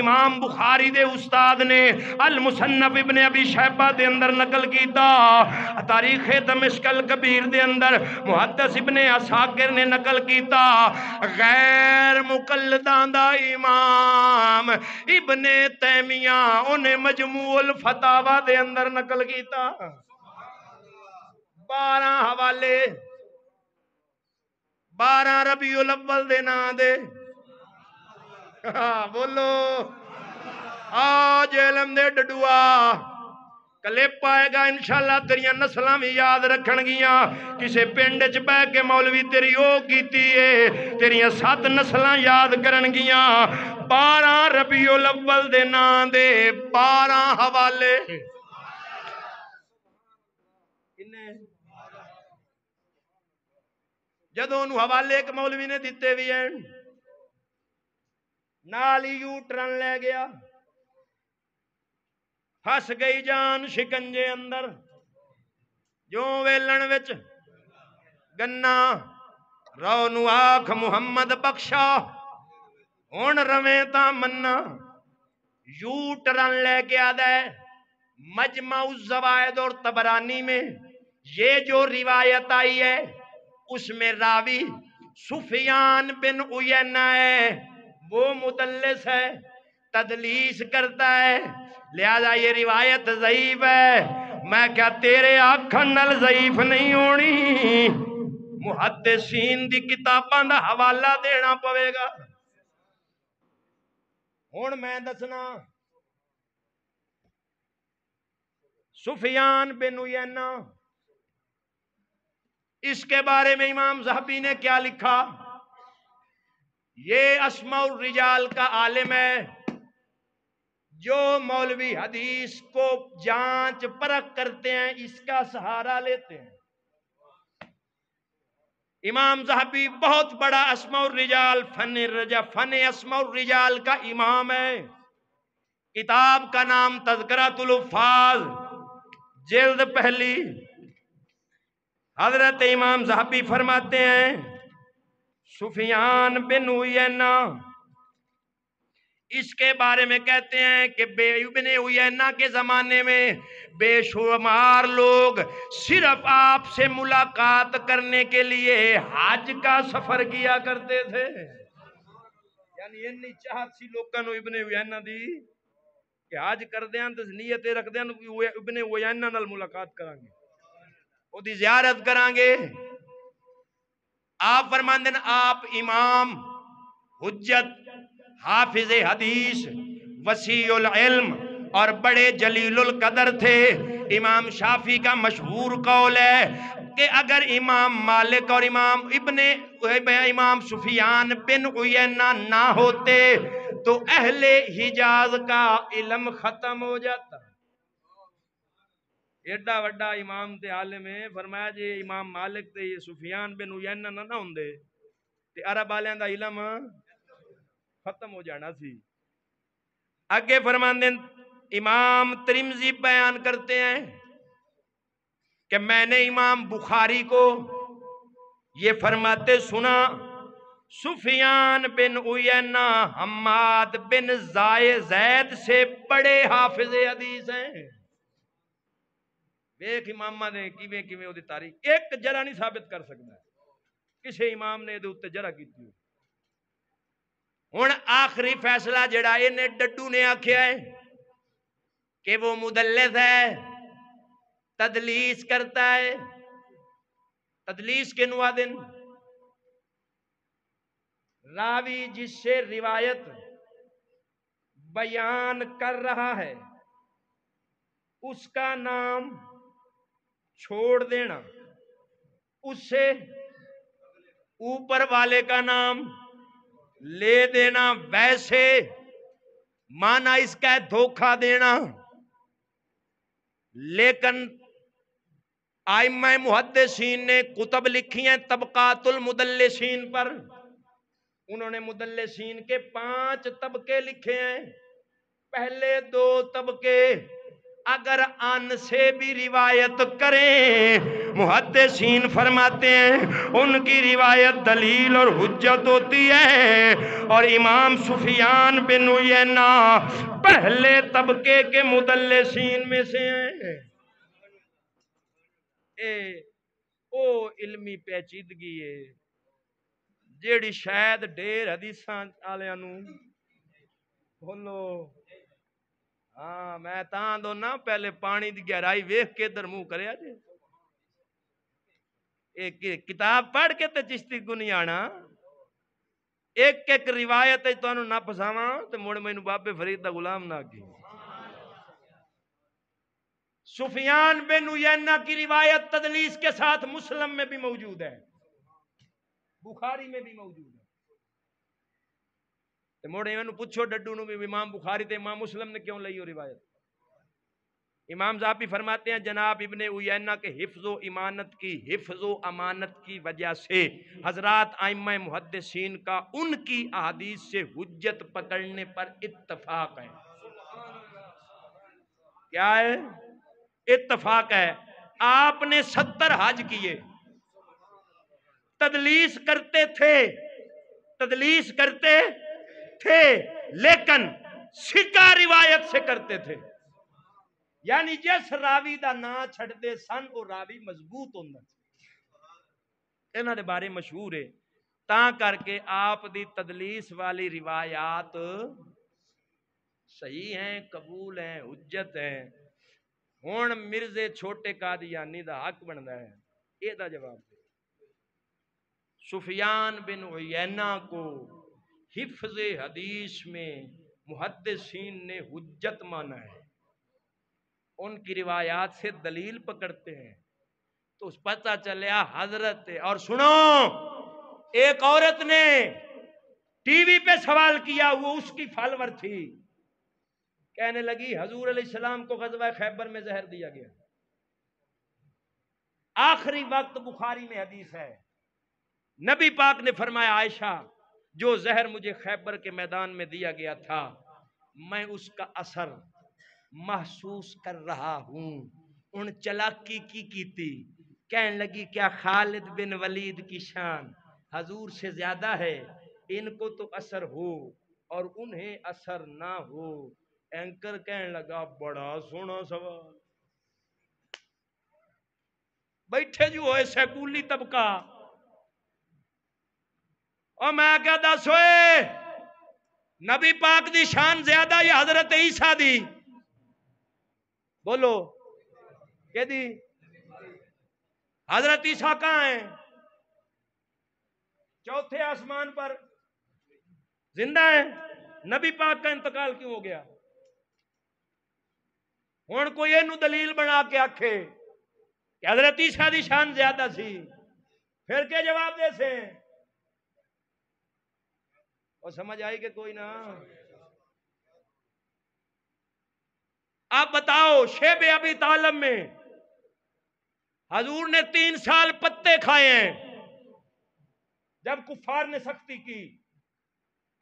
امام بخاری دے استاد نے المصنف ابن ابی شیبہ دے اندر نقل کیتا تاریخ دمشق الکبیر دے اندر محدث ابن عساکر نے نقل کیتا غیر مقلدان دا امام ابن تیمیہ انہیں مجموع الفتاوہ دے اندر نقل کیتا 12 حوالے 12 ربیع الاول دے نا دے بولو آج علم دے ڈڈوا کلے پائے گا انشاءاللہ تیریاں نسلاں بھی یاد رکھن گیاں کسے پنڈ چ بہ کے مولوی تیری او کیتی ہے تیریاں 7 نسلاں یاد کرن گیاں 12 ربیع الاول دے نا دے 12 حوالے جدوں انہوں حوالے ایک مولوی نے دیتے بھی ہیں نال ہی یو ٹرن لے گیا، پھس گئی جان شکنجے اندر، جو ویلن وچ گنا رو نو آکھ محمد بخشا ہن رویں تا منا، یو ٹرن لے کے آدھا ہے۔ مجمع الزوائد اور طبرانی میں یہ جو روایت آئی ہے اس میں راوی سفیان بن عیینہ ہے، وہ مدلس ہے، تدلیس کرتا ہے، لہذا یہ روایت ضعیف ہے۔ میں کیا تیرے آکھن نال ضعیف نہیں ہونی، محدثین دی کتاباں دا حوالہ دینا پوے گا۔ ہن میں دسنا سفیان بن عیینہ، اس کے بارے میں امام ذہبی نے کیا لکھا؟ یہ اسماء الرجال کا عالم ہے، جو مولوی حدیث کو جانچ پرکھ کرتے ہیں اس کا سہارا لیتے ہیں۔ امام ذہبی بہت بڑا اسماء الرجال فن اسماء الرجال کا امام ہے۔ کتاب کا نام تذکرۃ الحفاظ، جلد پہلی۔ حضرت امام ذہبی فرماتے ہیں سفیان بن عیینہ، اس کے بارے میں کہتے ہیں کہ ابن عیینہ کے زمانے میں بے شمار لوگ صرف آپ سے ملاقات کرنے کے لیے حج کا سفر کیا کرتے تھے۔ یعنی اتنی چاہت سی لوگوں نے ابن عیینہ دی کہ حج کر دیاں تے نیت رکھ دیاں ابن عیینہ نال ملاقات کریں گے، او دی زیارت کریں گے۔ آپ فرماندے ہیں آپ امام، حجت، حافظ حدیث، وسیع العلم اور بڑے جلیل القدر تھے۔ امام شافعی کا مشہور قول ہے کہ اگر امام مالک اور امام سفیان بن عیینہ نہ ہوتے تو اہل حجاز کا علم ختم ہو جاتا۔ ایڈا وڈا امام تے عالم ہے، فرمایا جی امام مالک تے یہ سفیان بن عیینہ نہ ہوندے تے عرب والیاں دا علم ختم ہو جانا سی۔ آگے فرماندے امام ترمذی بیان کرتے ہیں کہ میں نے امام بخاری کو یہ فرماتے سنا سفیان بن عیینہ حماد بن زید سے بڑے حافظ حدیث ہیں۔ ایک امامہ نے کیویں کیویں دی تاریخ ایک جرہ نہیں ثابت کر سکتا کسی امام نے دے اوتے جرہ کیتی۔ ہن آخری فیصلہ جڑا انہیں ڈڈو نے آکھیا ہے کہ وہ مدلس ہے، تدلیس کرتا ہے۔ تدلیس کے نوا دن راوی جس سے روایت بیان کر رہا ہے اس کا نام چھوڑ دینا، اس سے اوپر والے کا نام لے دینا، ویسے معنی اس کا ہے دھوکہ دینا۔ لیکن ائمہ محدثین نے کتب لکھی ہیں طبقات المدلسین پر، انہوں نے مدلسین کے 5 طبقے لکھے ہیں۔ پہلے 2 طبقے اگر ان سے بھی روایت کریں محدثین فرماتے ہیں ان کی روایت دلیل اور حجت ہوتی ہے، اور امام سفیان بن عیینہ پہلے طبقے کے مدلسین میں سے ہیں۔ او علمی پیچیدگی ہے جیڑی شاید ڈیر حدیثاں والےاں نوں بولو ہاں میں تاں دو نا پہلے پانی دی گہرائی ویکھ کے ادھر منہ کریا جے۔ ایک کتاب پڑھ کے تے چشتی کو نہیں آنا، ایک ایک روایت تانوں نہ پساواں تے مڑ مینوں بابے فرید دا غلام نہ کی۔ سفیان بن عیینہ کی روایت تدلیس کے ساتھ مسلم میں بھی موجود ہے، بخاری میں بھی موجود ہے۔ تے موڑے انہوں پوچھو ڈڈو نو بھی امام بخاری تے امام مسلم نے کیوں لئی ہو روایت؟ امام ذاپی فرماتے ہیں جناب ابن عیینہ کے حفظ و امانت کی وجہ سے حضرات ائمہ محدثین کا ان کی احادیث سے حجت پکڑنے پر اتفاق ہے۔ کیا ہے؟ اتفاق ہے۔ آپ نے 70 حج کیے، تدلیس کرتے تھے لیکن سکہ روایت سے کرتے تھے، یعنی جس راوی دا نا چھڑ دے سن وہ راوی مضبوط ہوندہ انہاں دے بارے مشہور ہے، تاں کر کے آپ دی تدلیس والی روایات صحیح ہیں، قبول ہیں، حجت ہیں۔ ہون مرزے چھوٹے قادیانی دا حق بندا ہے، یہ دا جواب دے۔ سفیان بن عیینہ کو حفظ حدیث میں محدثین نے حجت مانا ہے، ان کی روایات سے دلیل پکڑتے ہیں، تو اس پتہ چلیا حضرت۔ اور سنو، ایک عورت نے ٹی وی پہ سوال کیا، وہ اس کی فالور تھی، کہنے لگی حضور علیہ السلام کو غزوہ خیبر میں زہر دیا گیا، آخری وقت بخاری میں حدیث ہے، نبی پاک نے فرمایا عائشہ جو زہر مجھے خیبر کے میدان میں دیا گیا تھا میں اس کا اثر محسوس کر رہا ہوں۔ ان چلاکی کی تھی، کہنے لگی کیا خالد بن ولید کی شان حضور سے زیادہ ہے؟ ان کو تو اثر ہو اور انہیں اثر نہ ہو۔ اینکر کہنے لگا بڑا سونا سوال، بیٹھے جو ہوئے سیکولی طبقہ، اور میں کیا دس ہوئے نبی پاک دی شان زیادہ یا حضرت عیسیٰ دی؟ بولو کہ دی؟ حضرت عیسیٰ کہاں ہیں؟ چوتھے آسمان پر زندہ ہیں، نبی پاک کا انتقال کیوں ہو گیا؟ ہن کوئی اینو دلیل بنا کے آکھے کہ حضرت عیسیٰ دی شان زیادہ سی، پھر کے جواب دے سے؟ اور سمجھ آئی کہ کوئی نہ؟ آپ بتاؤ، شیب ابی طالب میں حضور نے 3 سال پتے کھائے ہیں، جب کفار نے سختی کی،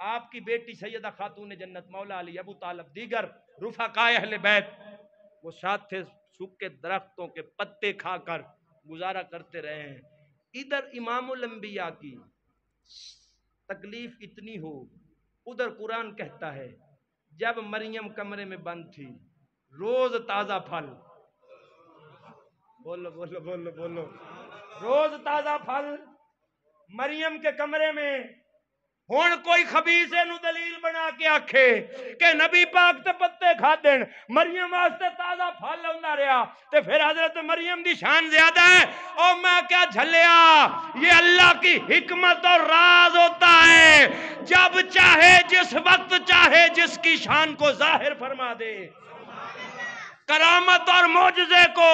آپ کی بیٹی سیدہ خاتون جنت مولا علی، ابو طالب، دیگر رفقائے اہل بیت، وہ ساتھ تھے، سوکھے درختوں کے پتے کھا کر گزارا کرتے رہے ہیں۔ ادھر امام الانبیاء کی تکلیف اتنی ہو، ادھر قرآن کہتا ہے جب مریم کمرے میں بند تھی روز تازہ پھل، بولو بولو بولو بولو، روز تازہ پھل مریم کے کمرے میں۔ ہون کوئی خبیث نو دلیل بنا کے آکھے کہ نبی پاک تے پتے کھا دین، مریم واسطے تازہ پھل ہوندا رہیا، تے پھر حضرت مریم دی شان زیادہ ہے۔ او میں کیا جھلیا، یہ اللہ کی حکمت اور راز ہوتا ہے، جب چاہے جس وقت چاہے جس کی شان کو ظاہر فرما دے۔ کرامت اور معجزے کو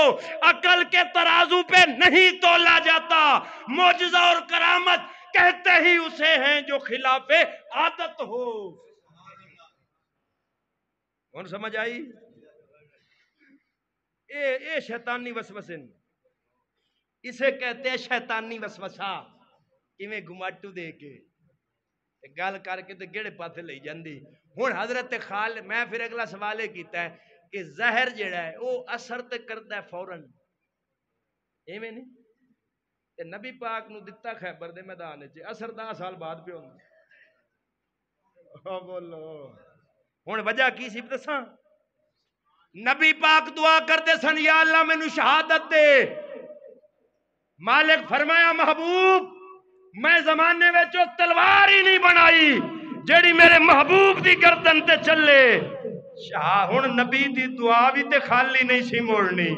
عقل کے ترازو پہ نہیں تولا جاتا، معجزہ اور کرامت کہتے ہی اسے ہیں جو خلاف عادت ہو۔ کون سمجھ آئی؟ اے شیطانی وسوسے، اسے کہتے ہیں شیطانی وسوسہ۔ ایویں گماٹو دے کے گل کر کے تے گڑے پاسے لئی جاندی۔ ہن حضرت خالد، میں پھر اگلا سوال کیتا ہے کہ زہر جڑا ہے وہ اثر تے کردا ہے فوراً، ایویں نہیں؟ تے نبی پاک نو دتا خیبر دے میدان وچ، اثر 10 سال بعد پہ ہوندا۔ بولو ہن وجہ کی سی دساں؟ نبی پاک دعا کرتے سن یا اللہ مینوں شہادت دے، مالک فرمایا محبوب میں زمانے وچ تلوار ہی نہیں بنائی جیڑی میرے محبوب دی گردن تے چلے۔ ہن نبی دی دعا بھی تے خالی نہیں سی موڑنی،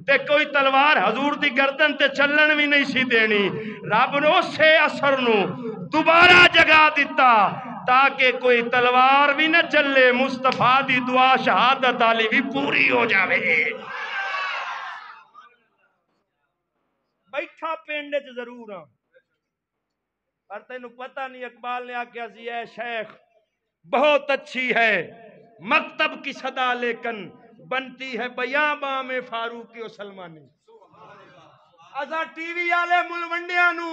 تے کوئی تلوار حضور دی گردن تے چلن بھی نہیں سی دینی۔ رب نے اسے اثر نو دوبارہ جگا دیتا تاکہ کوئی تلوار بھی نہ چلے، مصطفیٰ دی دعا شہادت والی بھی پوری ہو جاوے۔ بیٹھا پنڈ وچ ضرور ہاں، پر تینوں پتہ نہیں اقبال نے آکھیا سی اے شیخ بہت اچھی ہے مکتب کی صدا لیکن بنتی ہے بیاباں میں فاروق و سلمانی اسا ٹی وی والے ملوڈیاں نو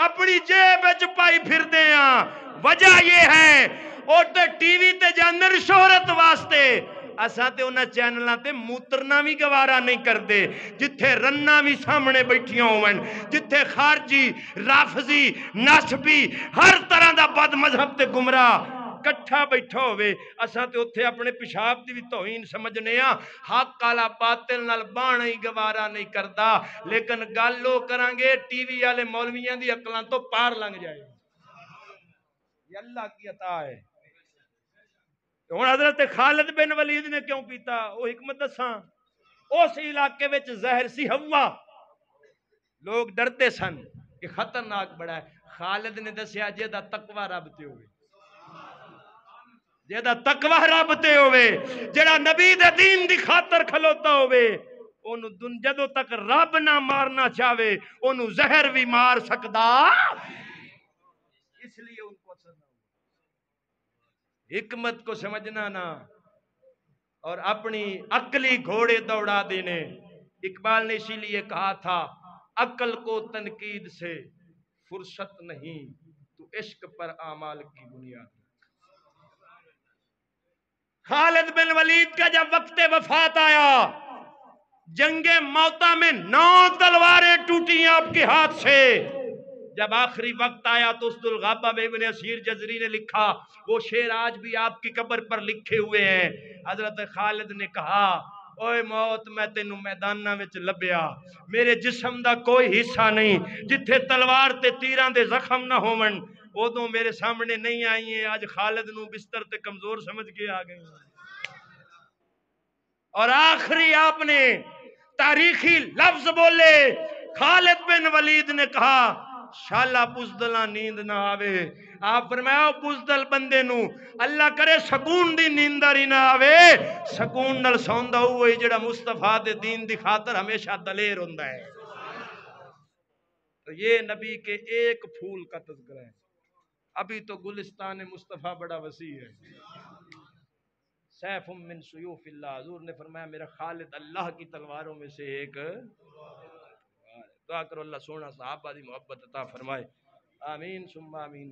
اپنی جیب وچ پائی پھردے ہاں وجہ یہ ہے او تے ٹی وی تے جاندے شہرت واسطے اسا تے انہاں چینلاں تے موترنا بھی گوارا نہیں کردے جتھے رنا بھی سامنے بیٹھیاں ہون جتھے خارجی رافضی نسبی ہر طرح دا بد مذہب تے گمراہ کٹھا بیٹھا ہوئے اساں تے اتھے اپنے پیشاب دی بھی توہین سمجھنے ہاں حق والا باطل نال بانا ہی گوارا نہیں کردا لیکن گل لو کران گے ٹی وی والے مولویاں دی عقلاں تو پار لنگ جائے یہ اللہ کی عطا ہے ہن حضرت خالد بن ولید نے کیوں پیتا وہ حکمت دساں اس علاقے وچ زہر سی ہوا لوگ ڈرتے سن کہ خطرناک بڑا ہے خالد نے دسیا جیدا تقوی رب تے ہوئے جیدا تقوی رب تے ہوئے جڑا نبی دے دین دی خاطر کھلوتا ہوئے اونوں جدوں تک رب نہ مارنا چاہے اونوں زہر بھی مار سکدا اس لیے ان کو اثر نہ ہوا حکمت کو سمجھنا نہ اور اپنی عقلی گھوڑے دوڑا دینے اقبال نے اسی لیے کہا تھا عقل کو تنقید سے فرصت نہیں تو عشق پر اعمال کی بنیاد خالد بن ولید کا جب وقت وفات آیا جنگ موتا میں 9 تلواریں ٹوٹی آپ کے ہاتھ سے جب آخری وقت آیا تو اسد الغابہ میں ابن اسیر جزری نے لکھا وہ شعر آج بھی آپ کی قبر پر لکھے ہوئے ہیں حضرت خالد نے کہا اوے موت میں تینو میدانہ وچ لبیا میرے جسم دا کوئی حصہ نہیں جتھے تلوار تے تیران دے زخم نہ ہومن ادوں میرے سامنے نہیں آئی ہیں آج خالد نو بستر تے کمزور سمجھ کے آ گئے اور آخری آپ نے تاریخی لفظ بولے خالد بن ولید نے کہا شالا بزدلاں نیند نہ آوے آپ فرمایا بزدل بندے نو اللہ کرے سکون دی نینداری نہ آوے سکون نال سوندا ہوئے جڑا مصطفیٰ دے دین دی خاطر ہمیشہ دلیر ہوندا ہے تو یہ نبی کے ایک پھول کا تذکرہ ہے ابھی تو گلستان مصطفیٰ بڑا وسیع ہے سیف من سیوف اللہ حضور نے فرمایا میرا خالد اللہ کی تلواروں میں سے ایک دعا کرو اللہ سونا صحابہ دی محبت عطا فرمائے آمین ثم آمین